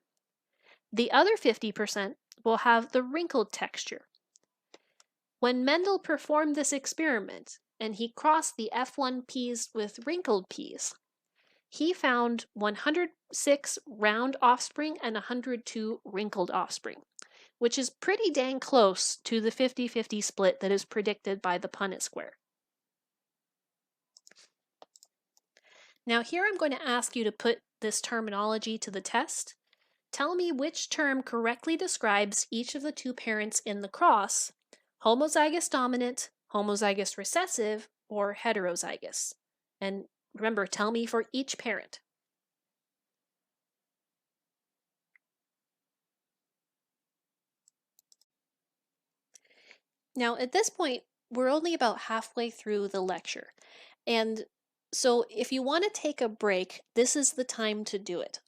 The other 50% will have the wrinkled texture. When Mendel performed this experiment and he crossed the F1 peas with wrinkled peas, he found 106 round offspring and 102 wrinkled offspring, which is pretty dang close to the 50-50 split that is predicted by the Punnett square. Now here I'm going to ask you to put this terminology to the test. Tell me which term correctly describes each of the two parents in the cross: homozygous dominant, homozygous recessive, or heterozygous. And remember, tell me for each parent. Now at this point, we're only about halfway through the lecture. And so if you want to take a break, this is the time to do it.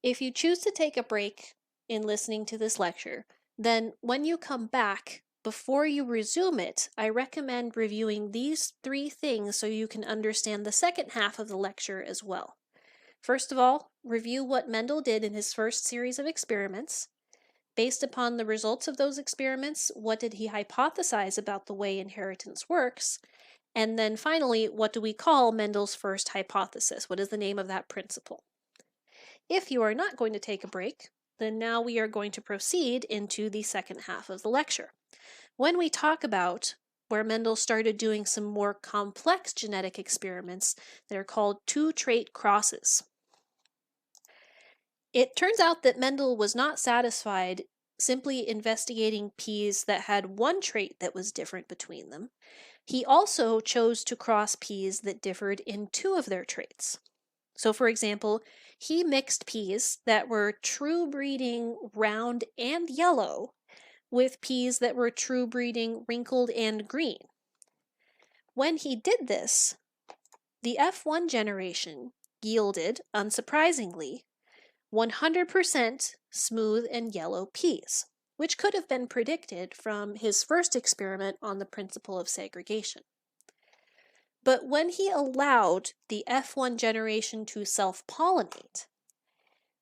If you choose to take a break in listening to this lecture, then when you come back, before you resume it, I recommend reviewing these 3 things so you can understand the second half of the lecture as well. First of all, review what Mendel did in his first series of experiments. Based upon the results of those experiments, what did he hypothesize about the way inheritance works? And then finally, what do we call Mendel's first hypothesis? What is the name of that principle? If you are not going to take a break, then now we are going to proceed into the second half of the lecture, when we talk about where Mendel started doing some more complex genetic experiments that are called 2-trait crosses. It turns out that Mendel was not satisfied simply investigating peas that had one trait that was different between them. He also chose to cross peas that differed in 2 of their traits. So for example, he mixed peas that were true breeding round and yellow with peas that were true breeding wrinkled and green. When he did this, the F1 generation yielded, unsurprisingly, 100% smooth and yellow peas, which could have been predicted from his first experiment on the principle of segregation. But when he allowed the F1 generation to self-pollinate,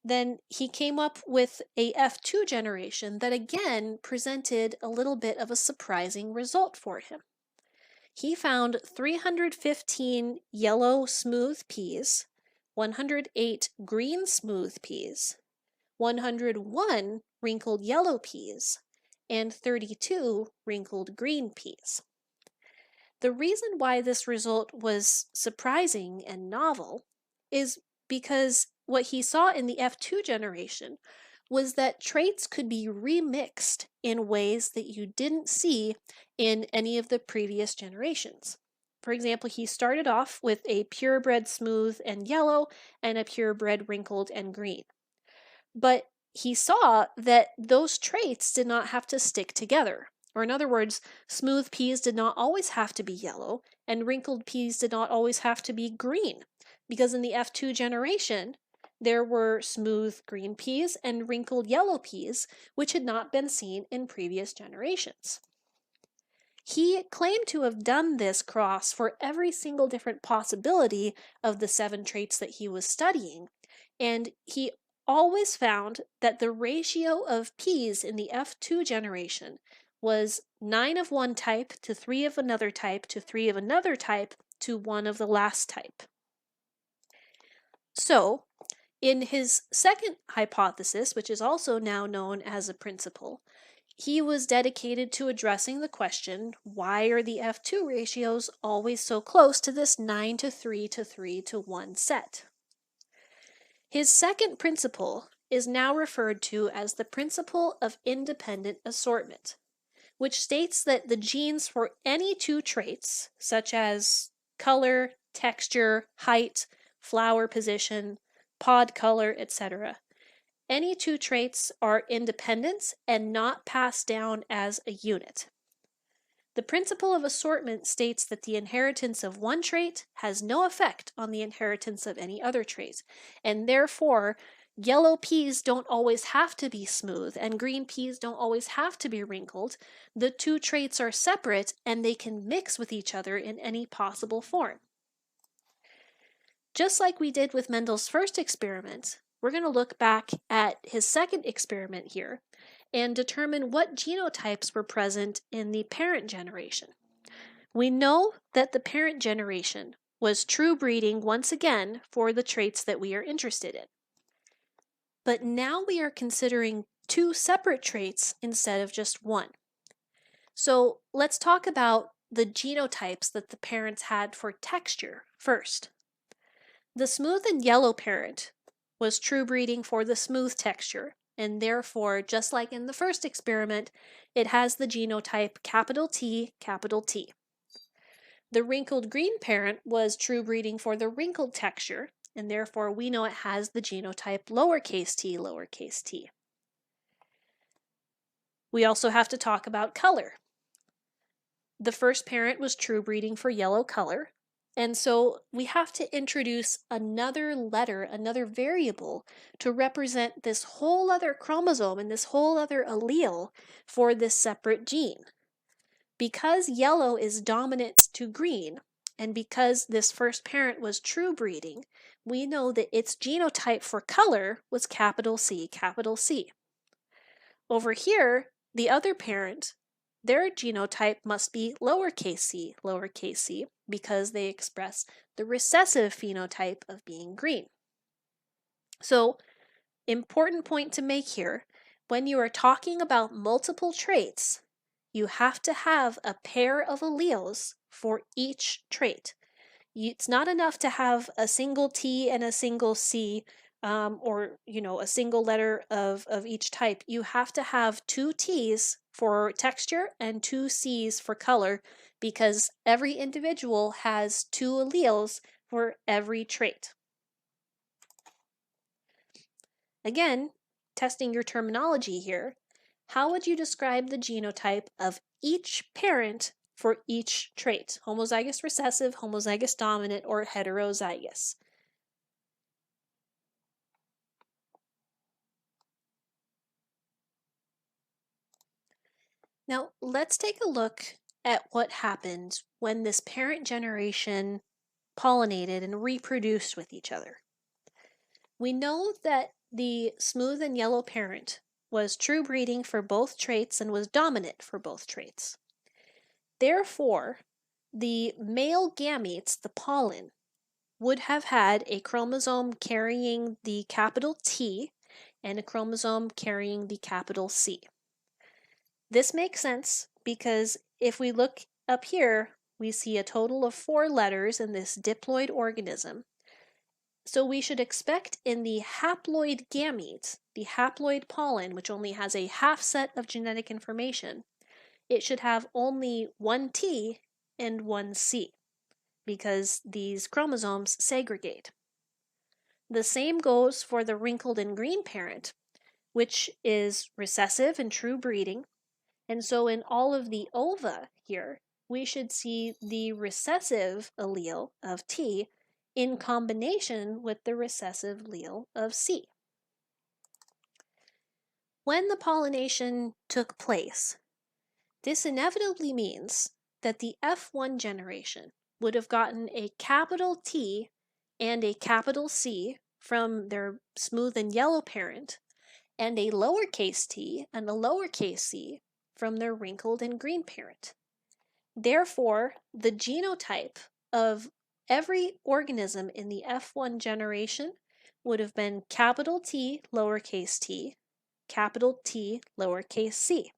then he came up with a F2 generation that again presented a little bit of a surprising result for him. He found 315 yellow smooth peas, 108 green smooth peas, 101 wrinkled yellow peas, and 32 wrinkled green peas. The reason why this result was surprising and novel is because what he saw in the F2 generation was that traits could be remixed in ways that you didn't see in any of the previous generations. For example, he started off with a purebred smooth and yellow and a purebred wrinkled and green. But he saw that those traits did not have to stick together. Or in other words, smooth peas did not always have to be yellow, and wrinkled peas did not always have to be green, because in the F2 generation, there were smooth green peas and wrinkled yellow peas, which had not been seen in previous generations. He claimed to have done this cross for every single different possibility of the 7 traits that he was studying, and he always found that the ratio of peas in the F2 generation was 9 of one type to 3 of another type to 3 of another type to 1 of the last type. So, in his second hypothesis, which is also now known as a principle, he was dedicated to addressing the question, why are the F2 ratios always so close to this 9 to 3 to 3 to 1 set? His second principle is now referred to as the principle of independent assortment, which states that the genes for any 2 traits, such as color, texture, height, flower position, pod color, etc., any 2 traits are independent and not passed down as a unit. The principle of assortment states that the inheritance of one trait has no effect on the inheritance of any other trait, and therefore yellow peas don't always have to be smooth and green peas don't always have to be wrinkled. The 2 traits are separate and they can mix with each other in any possible form. Just like we did with Mendel's first experiment, we're going to look back at his second experiment here and determine what genotypes were present in the parent generation. We know that the parent generation was true breeding once again for the traits that we are interested in. But now we are considering 2 separate traits instead of just 1. So let's talk about the genotypes that the parents had for texture first. The smooth and yellow parent was true breeding for the smooth texture, and therefore, just like in the first experiment, it has the genotype capital T, capital T. The wrinkled green parent was true breeding for the wrinkled texture, and therefore we know it has the genotype lowercase t, lowercase t. We also have to talk about color. The first parent was true breeding for yellow color, and so we have to introduce another letter, another variable, to represent this whole other chromosome and this whole other allele for this separate gene. Because yellow is dominant to green, and because this first parent was true breeding, we know that its genotype for color was capital C, capital C. Over here, the other parent, their genotype must be lowercase c, because they express the recessive phenotype of being green. So, important point to make here, when you are talking about multiple traits, you have to have a pair of alleles for each trait. It's not enough to have a single T and a single C, or a single letter of each type. You have to have 2 T's for texture and 2 C's for color, because every individual has 2 alleles for every trait. Again, testing your terminology here, how would you describe the genotype of each parent for each trait: homozygous recessive, homozygous dominant, or heterozygous. Now, let's take a look at what happened when this parent generation pollinated and reproduced with each other. We know that the smooth and yellow parent was true breeding for both traits and was dominant for both traits. Therefore, the male gametes, the pollen, would have had a chromosome carrying the capital T and a chromosome carrying the capital C. This makes sense because if we look up here, we see a total of 4 letters in this diploid organism. So we should expect in the haploid gamete, the haploid pollen, which only has a half set of genetic information, it should have only 1 T and 1 C, because these chromosomes segregate. The same goes for the wrinkled and green parent, which is recessive and true breeding. And so in all of the ova here, we should see the recessive allele of T in combination with the recessive allele of C. When the pollination took place, this inevitably means that the F1 generation would have gotten a capital T and a capital C from their smooth and yellow parent, and a lowercase t and a lowercase c from their wrinkled and green parent. Therefore, the genotype of every organism in the F1 generation would have been capital T, lowercase t, capital T, lowercase c.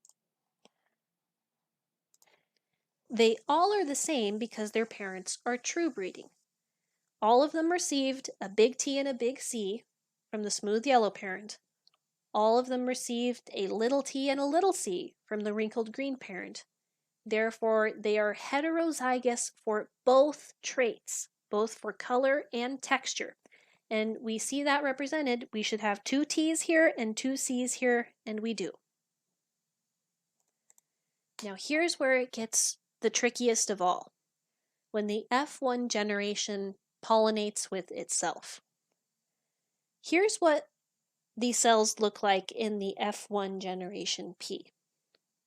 They all are the same because their parents are true breeding. All of them received a big T and a big C from the smooth yellow parent. All of them received a little t and a little c from the wrinkled green parent. Therefore, they are heterozygous for both traits, both for color and texture. And we see that represented. We should have 2 T's here and 2 C's here, and we do. Now here's where it gets the trickiest of all. When the F1 generation pollinates with itself. Here's what these cells look like in the F1 generation P.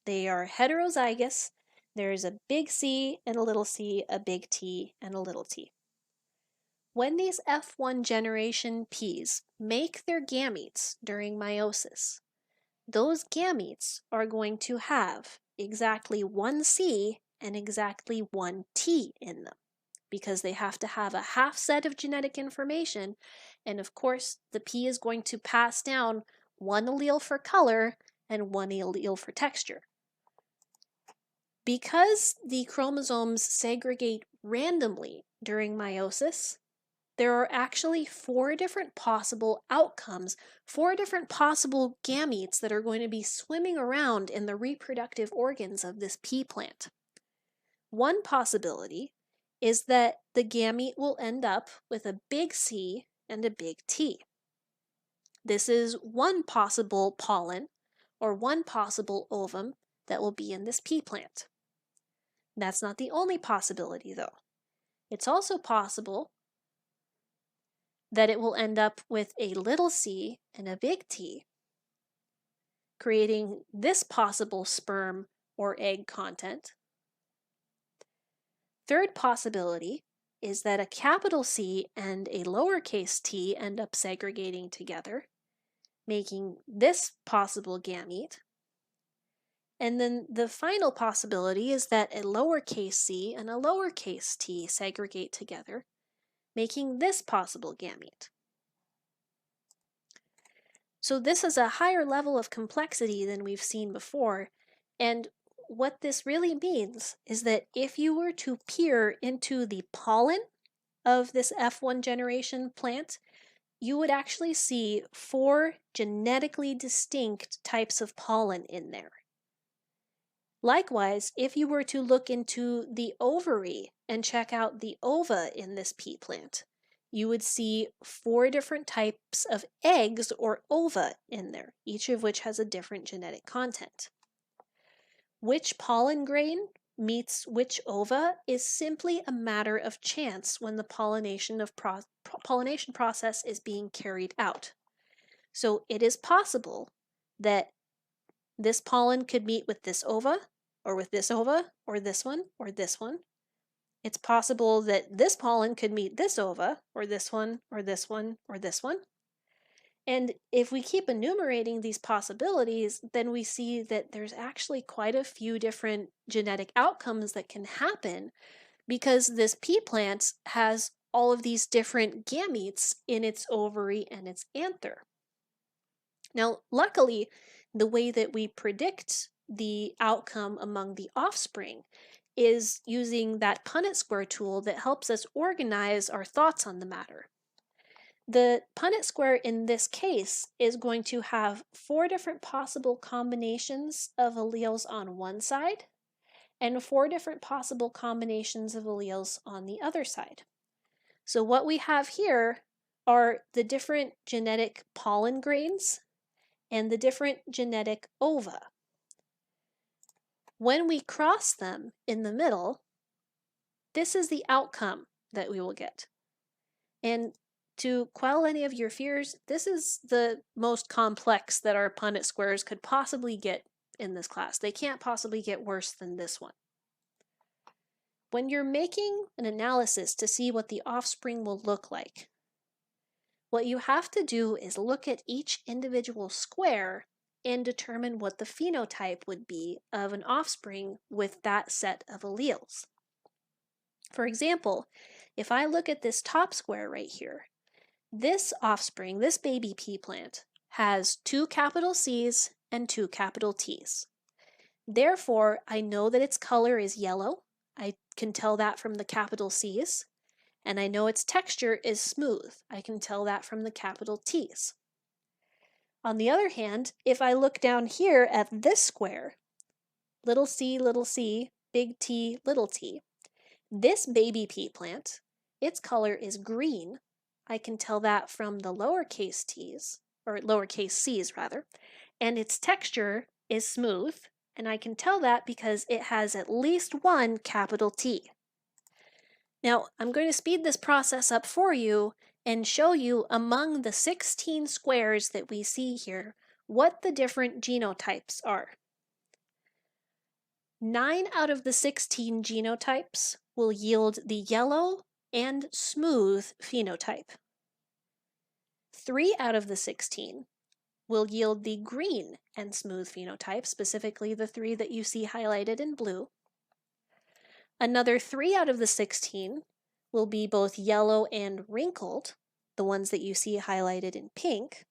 They are heterozygous. There's a big C and a little c, a big T and a little t. When these F1 generation Ps make their gametes during meiosis, those gametes are going to have exactly 1 C and exactly 1 T in them, because they have to have a half set of genetic information, and of course the P is going to pass down 1 allele for color and 1 allele for texture. Because the chromosomes segregate randomly during meiosis, there are actually 4 different possible outcomes, 4 different possible gametes that are going to be swimming around in the reproductive organs of this pea plant. One possibility is that the gamete will end up with a big C and a big T. This is one possible pollen or one possible ovum that will be in this pea plant. That's not the only possibility, though. It's also possible that it will end up with a little c and a big T, creating this possible sperm or egg content. Third possibility is that a capital C and a lowercase t end up segregating together, making this possible gamete. And then the final possibility is that a lowercase c and a lowercase t segregate together, making this possible gamete. So this is a higher level of complexity than we've seen before, and what this really means is that if you were to peer into the pollen of this F1 generation plant, you would actually see 4 genetically distinct types of pollen in there. Likewise, if you were to look into the ovary and check out the ova in this pea plant, you would see 4 different types of eggs or ova in there, each of which has a different genetic content. Which pollen grain meets which ova is simply a matter of chance when the pollination process is being carried out. So it is possible that this pollen could meet with this ova, or with this ova, or this one, or this one. It's possible that this pollen could meet this ova, or this one, or this one, or this one. And if we keep enumerating these possibilities, then we see that there's actually quite a few different genetic outcomes that can happen because this pea plant has all of these different gametes in its ovary and its anther. Now, luckily, the way that we predict the outcome among the offspring is using that Punnett Square tool that helps us organize our thoughts on the matter. The Punnett Square in this case is going to have 4 different possible combinations of alleles on one side and 4 different possible combinations of alleles on the other side. So what we have here are the different genetic pollen grains and the different genetic ova. When we cross them in the middle, this is the outcome that we will get. And to quell any of your fears, this is the most complex that our Punnett squares could possibly get in this class. They can't possibly get worse than this one. When you're making an analysis to see what the offspring will look like, what you have to do is look at each individual square and determine what the phenotype would be of an offspring with that set of alleles. For example, if I look at this top square right here, this offspring, this baby pea plant, has 2 capital C's and 2 capital T's. Therefore, I know that its color is yellow. I can tell that from the capital C's. And I know its texture is smooth. I can tell that from the capital T's. On the other hand, if I look down here at this square, little c, big T, little t, this baby pea plant, its color is green. I can tell that from the lowercase t's, or lowercase c's rather, and its texture is smooth, and I can tell that because it has at least 1 capital T. Now, I'm going to speed this process up for you and show you among the 16 squares that we see here what the different genotypes are. 9 out of the 16 genotypes will yield the yellow and smooth phenotype. 3 out of the 16 will yield the green and smooth phenotype, specifically the 3 that you see highlighted in blue. Another 3 out of the 16 will be both yellow and wrinkled, the ones that you see highlighted in pink.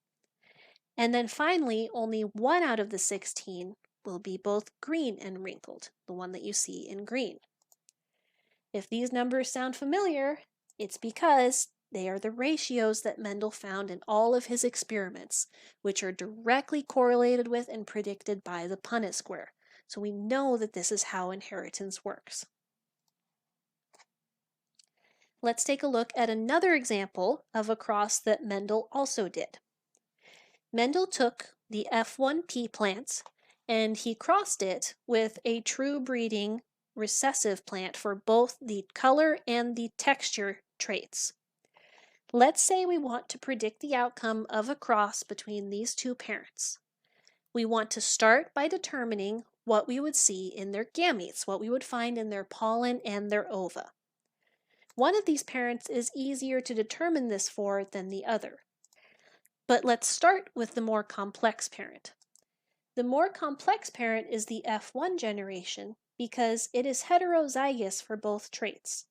And then finally, only 1 out of the 16 will be both green and wrinkled, the one that you see in green. If these numbers sound familiar, it's because they are the ratios that Mendel found in all of his experiments, which are directly correlated with and predicted by the Punnett square. So we know that this is how inheritance works. Let's take a look at another example of a cross that Mendel also did. Mendel took the F1 pea plant and he crossed it with a true breeding recessive plant for both the color and the texture traits. Let's say we want to predict the outcome of a cross between these 2 parents. We want to start by determining what we would see in their gametes, what we would find in their pollen and their ova. One of these parents is easier to determine this for than the other. But let's start with the more complex parent. The more complex parent is the F1 generation because it is heterozygous for both traits.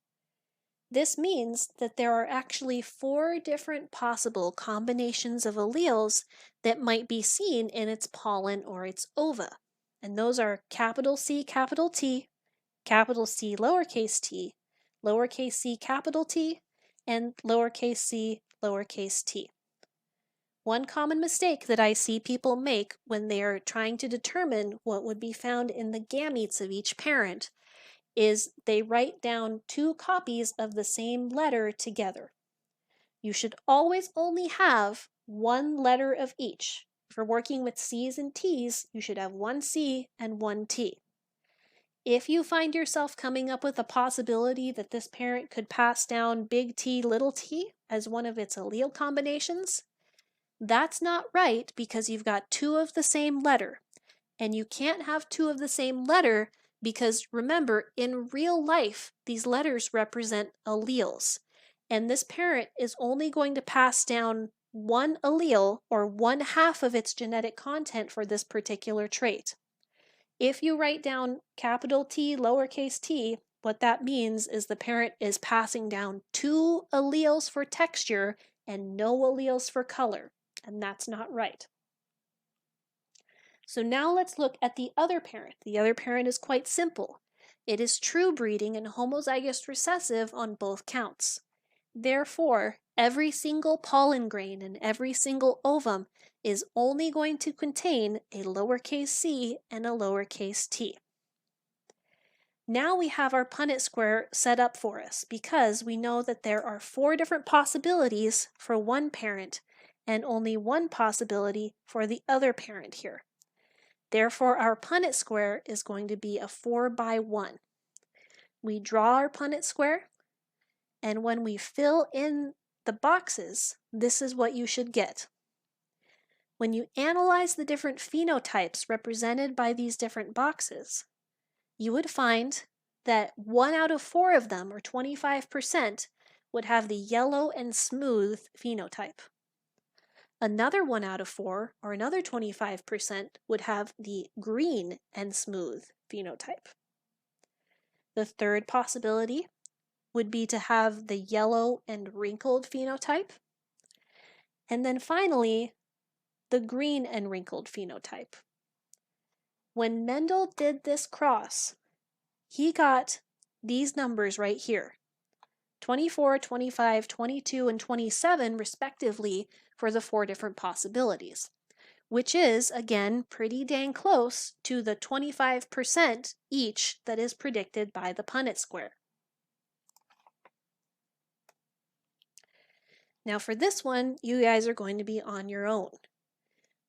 This means that there are actually 4 different possible combinations of alleles that might be seen in its pollen or its ova. And those are capital C, capital T, capital C, lowercase t, lowercase c, capital T, and lowercase c, lowercase t. One common mistake that I see people make when they are trying to determine what would be found in the gametes of each parent is they write down 2 copies of the same letter together. You should always only have 1 letter of each. For working with C's and T's, you should have 1 C and 1 T. If you find yourself coming up with a possibility that this parent could pass down big T, little t as one of its allele combinations, that's not right because you've got two of the same letter. And you can't have two of the same letter because, remember, in real life, these letters represent alleles. And this parent is only going to pass down one allele or one half of its genetic content for this particular trait. If you write down capital T, lowercase t, what that means is the parent is passing down two alleles for texture and no alleles for color, and that's not right. So now let's look at the other parent. The other parent is quite simple. It is true breeding and homozygous recessive on both counts. Therefore, every single pollen grain and every single ovum is only going to contain a lowercase c and a lowercase t. Now we have our Punnett square set up for us because we know that there are 4 different possibilities for one parent and only one possibility for the other parent here. Therefore, our Punnett square is going to be a 4 by 1. We draw our Punnett square, and when we fill in the boxes, this is what you should get. When you analyze the different phenotypes represented by these different boxes, you would find that 1 out of 4 of them, or 25%, would have the yellow and smooth phenotype. Another 1 out of 4, or another 25%, would have the green and smooth phenotype. The third possibility would be to have the yellow and wrinkled phenotype. And then finally, the green and wrinkled phenotype. When Mendel did this cross, he got these numbers right here, 24, 25, 22, and 27 respectively for the 4 different possibilities, which is, again, pretty dang close to the 25% each that is predicted by the Punnett square. Now for this one, you guys are going to be on your own.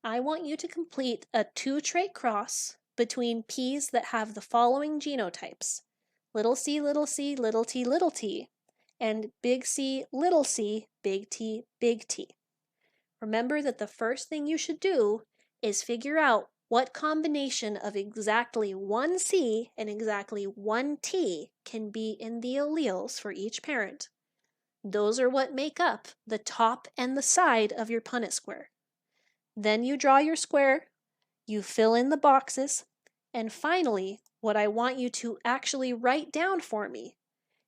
I want you to complete a 2-trait cross between peas that have the following genotypes: little c, little c, little t, little t, and big C, big T, big T. Remember that the first thing you should do is figure out what combination of exactly one C and exactly one T can be in the alleles for each parent. Those are what make up the top and the side of your Punnett square. Then you draw your square, you fill in the boxes, and finally, what I want you to actually write down for me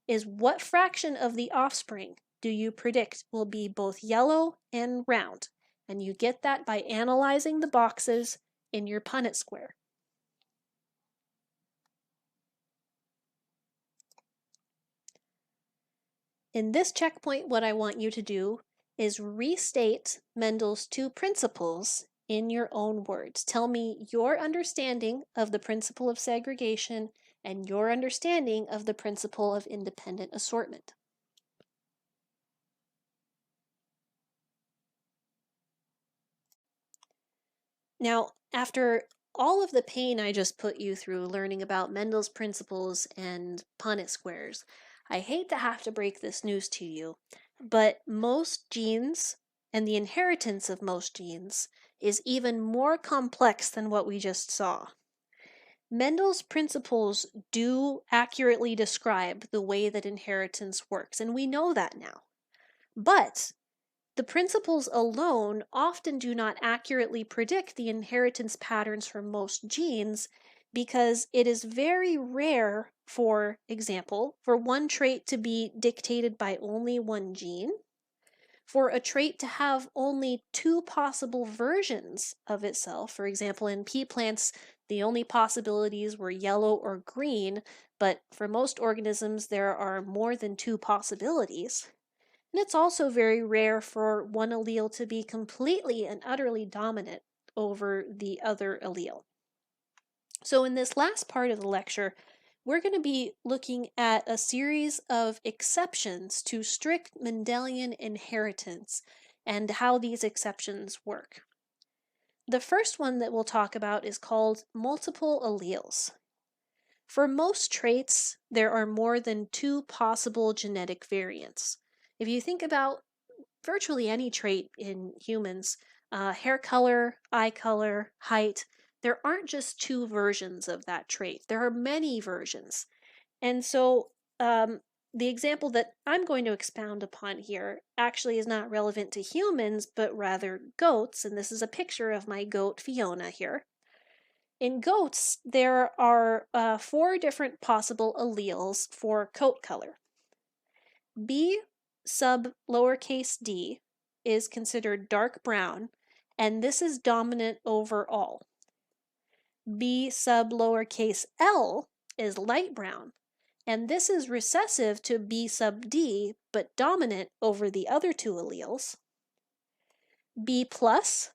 is what fraction of the offspring do you predict will be both yellow and round? And you get that by analyzing the boxes in your Punnett square. In this checkpoint, what I want you to do is restate Mendel's 2 principles in your own words. Tell me your understanding of the principle of segregation and your understanding of the principle of independent assortment. Now, after all of the pain I just put you through learning about Mendel's principles and Punnett squares, I hate to have to break this news to you, but most genes and the inheritance of most genes is even more complex than what we just saw. Mendel's principles do accurately describe the way that inheritance works, and we know that now. But the principles alone often do not accurately predict the inheritance patterns for most genes because it is very rare, for example, for one trait to be dictated by only one gene, for a trait to have only 2 possible versions of itself. For example, in pea plants, the only possibilities were yellow or green, but for most organisms there are more than 2 possibilities. And it's also very rare for one allele to be completely and utterly dominant over the other allele. So in this last part of the lecture, we're going to be looking at a series of exceptions to strict Mendelian inheritance and how these exceptions work. The first one that we'll talk about is called multiple alleles. For most traits, there are more than 2 possible genetic variants. If you think about virtually any trait in humans, hair color, eye color, height, there aren't just 2 versions of that trait. There are many versions. And so the example that I'm going to expound upon here actually is not relevant to humans, but rather goats. And this is a picture of my goat Fiona here. In goats, there are 4 different possible alleles for coat color. B sub lowercase d is considered dark brown, and this is dominant over all. B sub lowercase l is light brown, and this is recessive to B sub d, but dominant over the other 2 alleles. B plus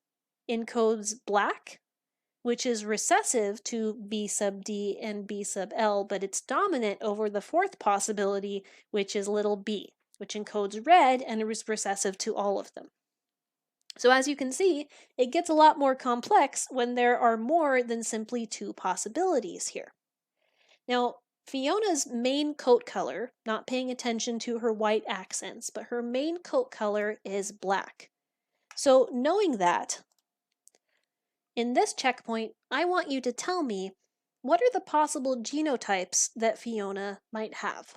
encodes black, which is recessive to B sub d and B sub l, but it's dominant over the 4th possibility, which is little b, which encodes red and is recessive to all of them. So as you can see, it gets a lot more complex when there are more than simply 2 possibilities here. Now, Fiona's main coat color, not paying attention to her white accents, but her main coat color is black. So knowing that, in this checkpoint, I want you to tell me, what are the possible genotypes that Fiona might have?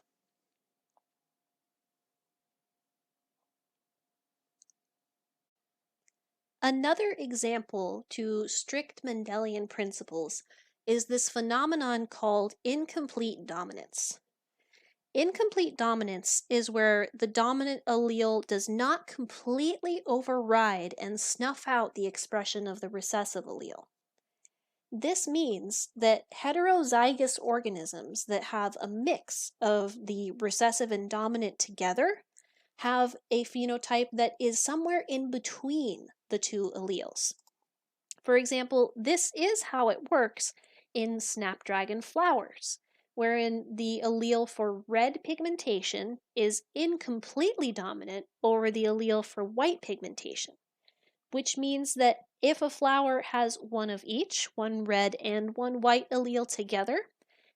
Another example to strict Mendelian principles is this phenomenon called incomplete dominance. Incomplete dominance is where the dominant allele does not completely override and snuff out the expression of the recessive allele. This means that heterozygous organisms that have a mix of the recessive and dominant together have a phenotype that is somewhere in between the 2 alleles. For example, this is how it works in snapdragon flowers, wherein the allele for red pigmentation is incompletely dominant over the allele for white pigmentation, which means that if a flower has one of each, one red and one white allele together,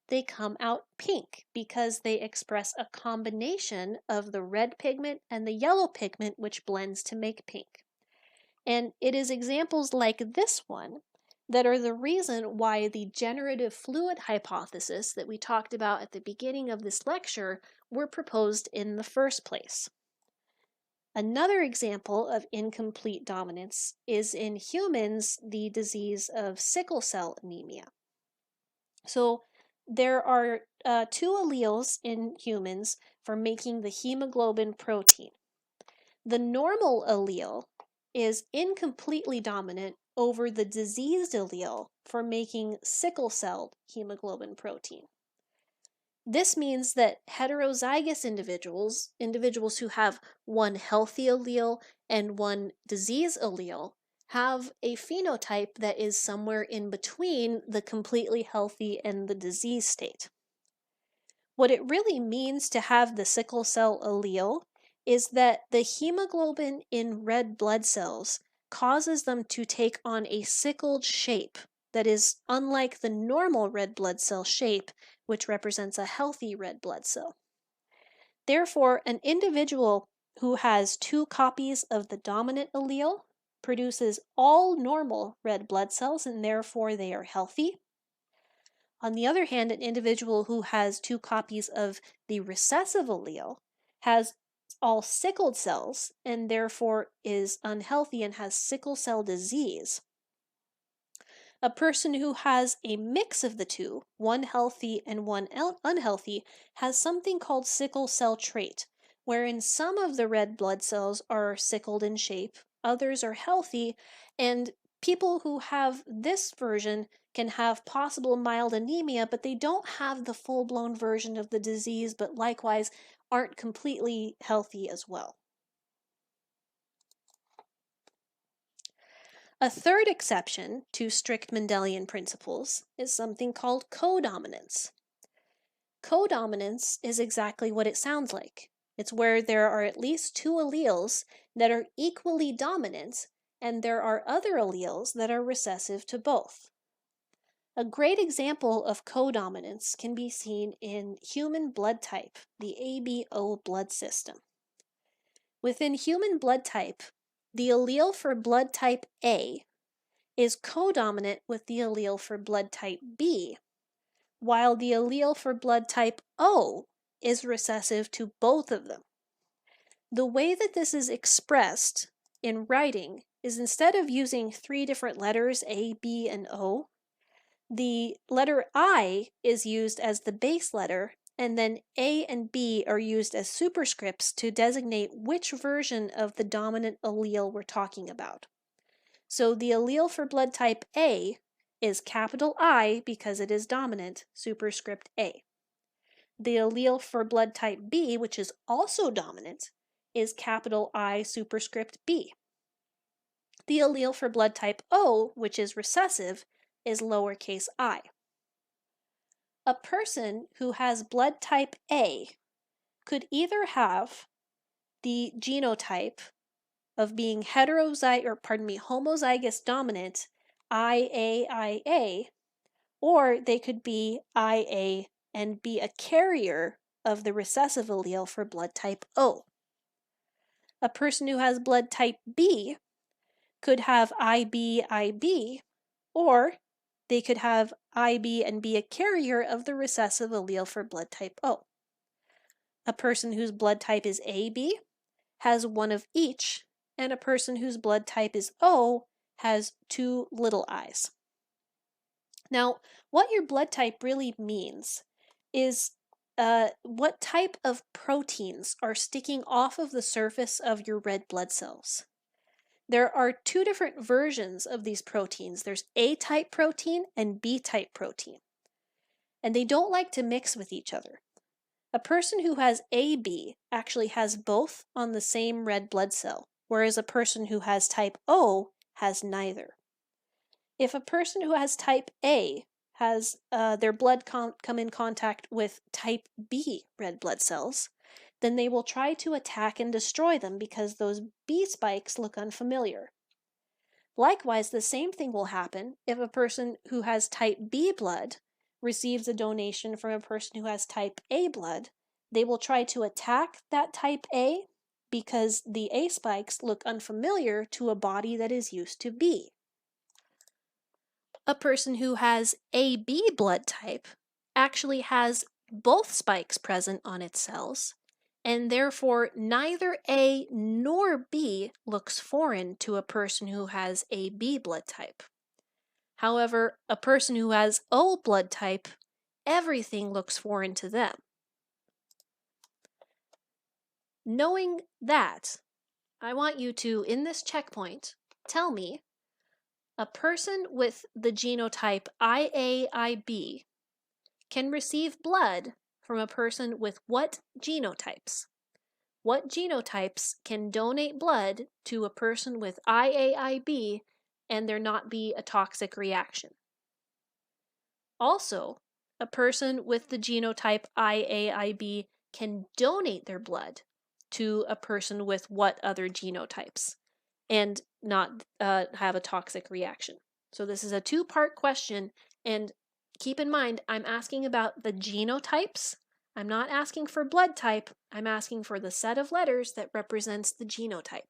they come out pink because they express a combination of the red pigment and the yellow pigment, which blends to make pink. And it is examples like this one that are the reason why the generative fluid hypothesis that we talked about at the beginning of this lecture were proposed in the first place. Another example of incomplete dominance is in humans, the disease of sickle cell anemia. So there are 2 alleles in humans for making the hemoglobin protein. The normal allele is incompletely dominant over the diseased allele for making sickle cell hemoglobin protein. This means that heterozygous individuals who have one healthy allele and one disease allele, have a phenotype that is somewhere in between the completely healthy and the disease state. What it really means to have the sickle cell allele is that the hemoglobin in red blood cells causes them to take on a sickled shape that is unlike the normal red blood cell shape, which represents a healthy red blood cell. Therefore, an individual who has 2 copies of the dominant allele produces all normal red blood cells, and therefore they are healthy. On the other hand, an individual who has 2 copies of the recessive allele has all sickled cells, and therefore is unhealthy and has sickle cell disease. A person who has a mix of the 2, one healthy and one unhealthy, has something called sickle cell trait, wherein some of the red blood cells are sickled in shape, others are healthy, and people who have this version can have possible mild anemia, but they don't have the full-blown version of the disease, but likewise aren't completely healthy as well. A third exception to strict Mendelian principles is something called codominance. Codominance is exactly what it sounds like. It's where there are at least 2 alleles that are equally dominant, and there are other alleles that are recessive to both. A great example of codominance can be seen in human blood type, the ABO blood system. Within human blood type, the allele for blood type A is codominant with the allele for blood type B, while the allele for blood type O is recessive to both of them. The way that this is expressed in writing is instead of using 3 different letters, A, B, and O, the letter I is used as the base letter, and then A and B are used as superscripts to designate which version of the dominant allele we're talking about. So the allele for blood type A is capital I because it is dominant, superscript A. The allele for blood type B, which is also dominant, is capital I superscript B. The allele for blood type O, which is recessive, is lowercase I. A person who has blood type A could either have the genotype of being homozygous dominant IAIA, or they could be IA and be a carrier of the recessive allele for blood type O. A person who has blood type B could have IB, or they could have IB and be a carrier of the recessive allele for blood type O. A person whose blood type is AB has one of each, and a person whose blood type is O has 2 little i's. Now, what your blood type really means is what type of proteins are sticking off of the surface of your red blood cells. There are 2 different versions of these proteins. There's A-type protein and B-type protein, and they don't like to mix with each other. A person who has AB actually has both on the same red blood cell, whereas a person who has type O has neither. If a person who has type A has their blood come in contact with type B red blood cells, then they will try to attack and destroy them because those B spikes look unfamiliar. Likewise, the same thing will happen if a person who has type B blood receives a donation from a person who has type A blood. They will try to attack that type A because the A spikes look unfamiliar to a body that is used to B. A person who has AB blood type actually has both spikes present on its cells, and therefore neither A nor B looks foreign to a person who has AB blood type. However, a person who has O blood type, everything looks foreign to them. Knowing that, I want you to, in this checkpoint, tell me a person with the genotype IAIB can receive blood from a person with what genotypes? What genotypes can donate blood to a person with IAIB and there not be a toxic reaction? Also, a person with the genotype IAIB can donate their blood to a person with what other genotypes and not have a toxic reaction. So this is a 2-part question, and keep in mind, I'm asking about the genotypes. I'm not asking for blood type, I'm asking for the set of letters that represents the genotype.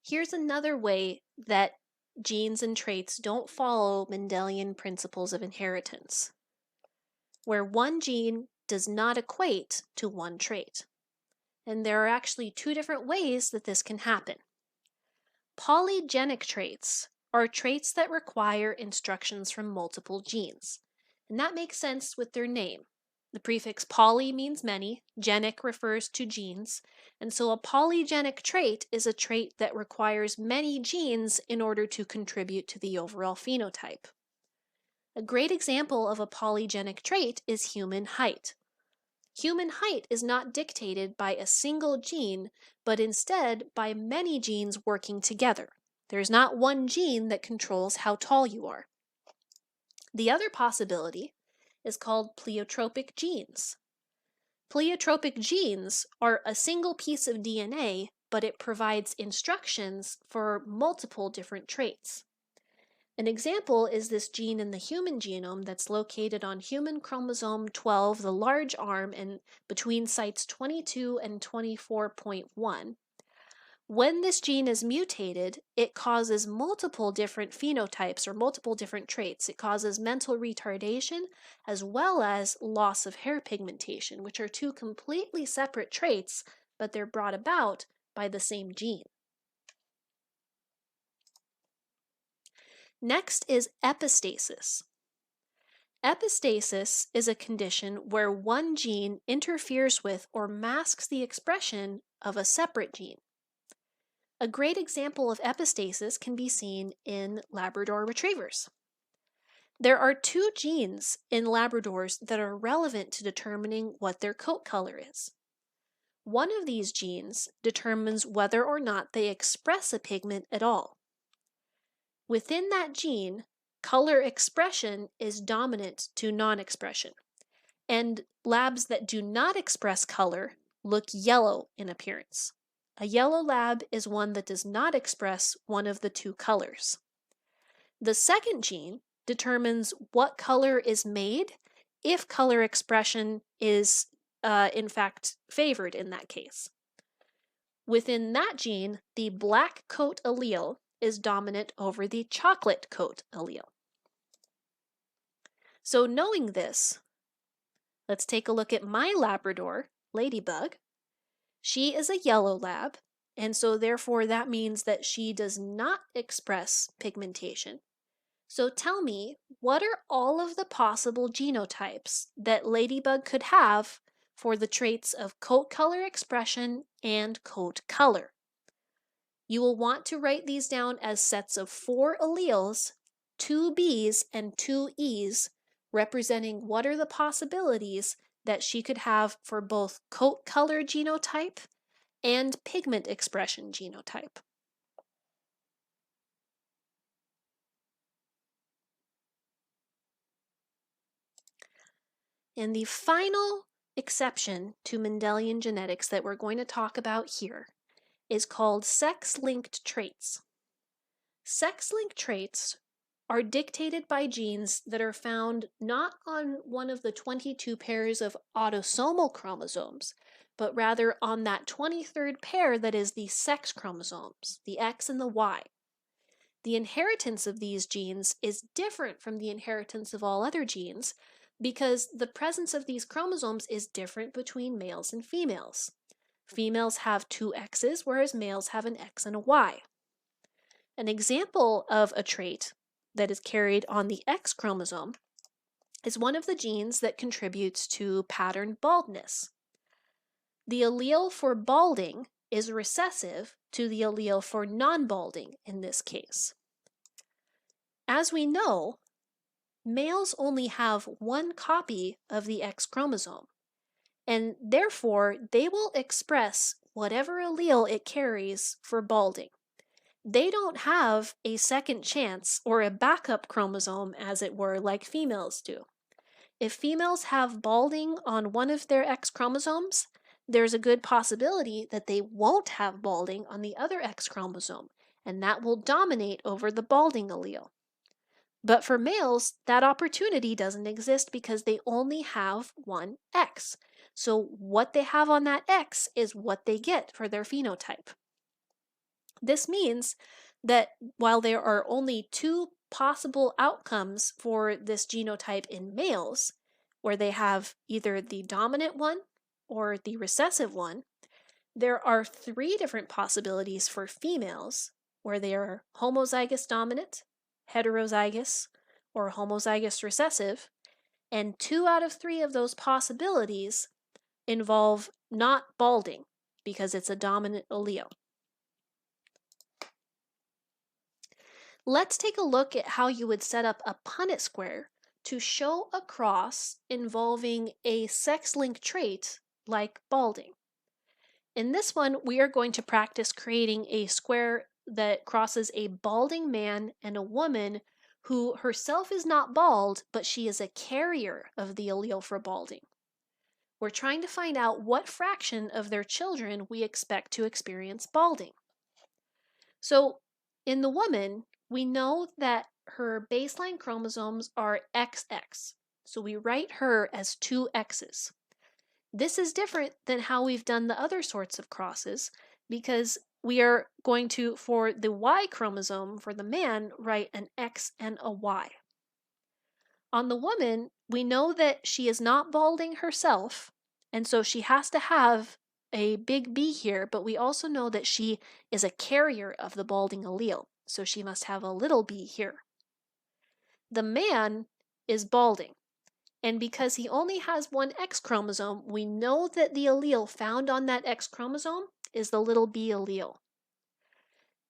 Here's another way that genes and traits don't follow Mendelian principles of inheritance, where one gene does not equate to one trait. And there are actually 2 different ways that this can happen. Polygenic traits are traits that require instructions from multiple genes, and that makes sense with their name. The prefix poly means many, genic refers to genes, and so a polygenic trait is a trait that requires many genes in order to contribute to the overall phenotype. A great example of a polygenic trait is human height. Human height is not dictated by a single gene, but instead by many genes working together. There's not one gene that controls how tall you are. The other possibility is called pleiotropic genes. Pleiotropic genes are a single piece of DNA but it provides instructions for multiple different traits. An example is this gene in the human genome that's located on human chromosome 12, the large arm, and between sites 22 and 24.1. When this gene is mutated, it causes multiple different phenotypes or multiple different traits. It causes mental retardation as well as loss of hair pigmentation, which are two completely separate traits, but they're brought about by the same gene. Next is epistasis. Epistasis is a condition where one gene interferes with or masks the expression of a separate gene. A great example of epistasis can be seen in Labrador retrievers. There are two genes in Labradors that are relevant to determining what their coat color is. One of these genes determines whether or not they express a pigment at all. Within that gene, color expression is dominant to non-expression, and labs that do not express color look yellow in appearance. A yellow lab is one that does not express one of the two colors. The second gene determines what color is made if color expression is in fact favored in that case. Within that gene, the black coat allele is dominant over the chocolate coat allele. So knowing this, let's take a look at my Labrador, Ladybug. She is a yellow lab, and so therefore that means that she does not express pigmentation. So tell me, what are all of the possible genotypes that Ladybug could have for the traits of coat color expression and coat color? You will want to write these down as sets of 4 alleles, 2 Bs and 2 Es, representing what are the possibilities that she could have for both coat color genotype and pigment expression genotype. And the final exception to Mendelian genetics that we're going to talk about here is called sex-linked traits. Sex-linked traits are dictated by genes that are found not on one of the 22 pairs of autosomal chromosomes, but rather on that 23rd pair that is the sex chromosomes, the X and the Y. The inheritance of these genes is different from the inheritance of all other genes because the presence of these chromosomes is different between males and females. Females have 2 X's, whereas males have an X and a Y. An example of a trait that is carried on the X chromosome is one of the genes that contributes to pattern baldness. The allele for balding is recessive to the allele for non-balding in this case. As we know, males only have 1 copy of the X chromosome, and therefore they will express whatever allele it carries for balding. They don't have a second chance or a backup chromosome, as it were, like females do. If females have balding on one of their X chromosomes, there's a good possibility that they won't have balding on the other X chromosome, and that will dominate over the balding allele. But for males, that opportunity doesn't exist because they only have 1 X. So what they have on that X is what they get for their phenotype. This means that while there are only 2 possible outcomes for this genotype in males, where they have either the dominant one or the recessive one, there are 3 different possibilities for females, where they are homozygous dominant, heterozygous, or homozygous recessive, and 2 out of 3 of those possibilities involve not balding because it's a dominant allele. Let's take a look at how you would set up a Punnett square to show a cross involving a sex-linked trait like balding. In this one, we are going to practice creating a square that crosses a balding man and a woman who herself is not bald, but she is a carrier of the allele for balding. We're trying to find out what fraction of their children we expect to experience balding. So in the woman, we know that her baseline chromosomes are XX. So we write her as 2 X's. This is different than how we've done the other sorts of crosses because we are going to, for the Y chromosome, for the man, write an X and a Y. On the woman, we know that she is not balding herself, and so she has to have a big B here, but we also know that she is a carrier of the balding allele, so she must have a little b here. The man is balding, and because he only has one X chromosome, we know that the allele found on that X chromosome is the little b allele.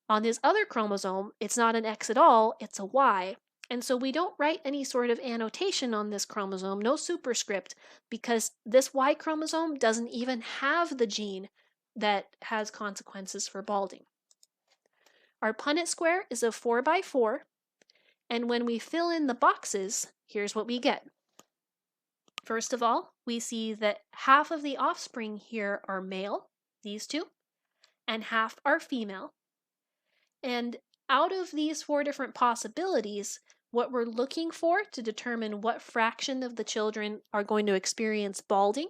On his other chromosome, it's not an X at all, it's a Y, and so we don't write any sort of annotation on this chromosome, no superscript, because this Y chromosome doesn't even have the gene that has consequences for balding. Our Punnett square is a 4 by 4, and when we fill in the boxes, here's what we get. First of all, we see that half of the offspring here are male, these two, and half are female. And out of these 4 different possibilities, what we're looking for to determine what fraction of the children are going to experience balding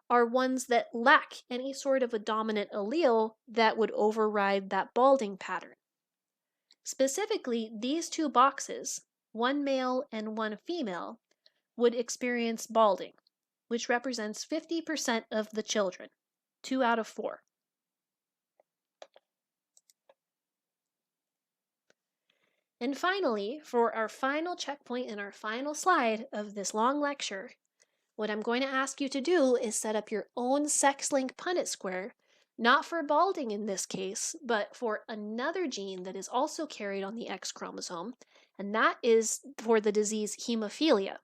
are ones that lack any sort of a dominant allele that would override that balding pattern. Specifically, these 2 boxes, one male and one female, would experience balding, which represents 50% of the children, 2 out of 4. And finally, for our final checkpoint and our final slide of this long lecture, what I'm going to ask you to do is set up your own sex-linked Punnett square, not for balding in this case, but for another gene that is also carried on the X chromosome, and that is for the disease hemophilia.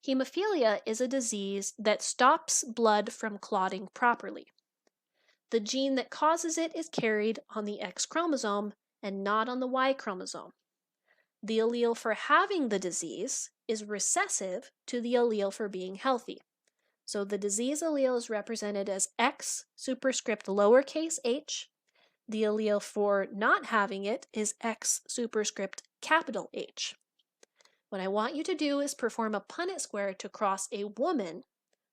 Hemophilia is a disease that stops blood from clotting properly. The gene that causes it is carried on the X chromosome and not on the Y chromosome. The allele for having the disease is recessive to the allele for being healthy. So the disease allele is represented as X superscript lowercase h. The allele for not having it is X superscript capital H. What I want you to do is perform a Punnett square to cross a woman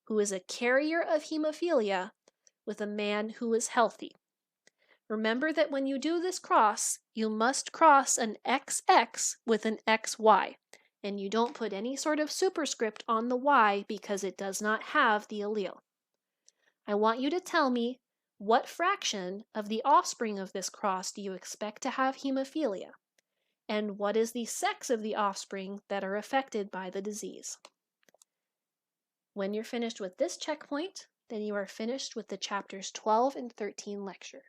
who is a carrier of hemophilia with a man who is healthy. Remember that when you do this cross, you must cross an XX with an XY, and you don't put any sort of superscript on the Y because it does not have the allele. I want you to tell me what fraction of the offspring of this cross do you expect to have hemophilia, and what is the sex of the offspring that are affected by the disease. When you're finished with this checkpoint, then you are finished with the chapters 12 and 13 lecture.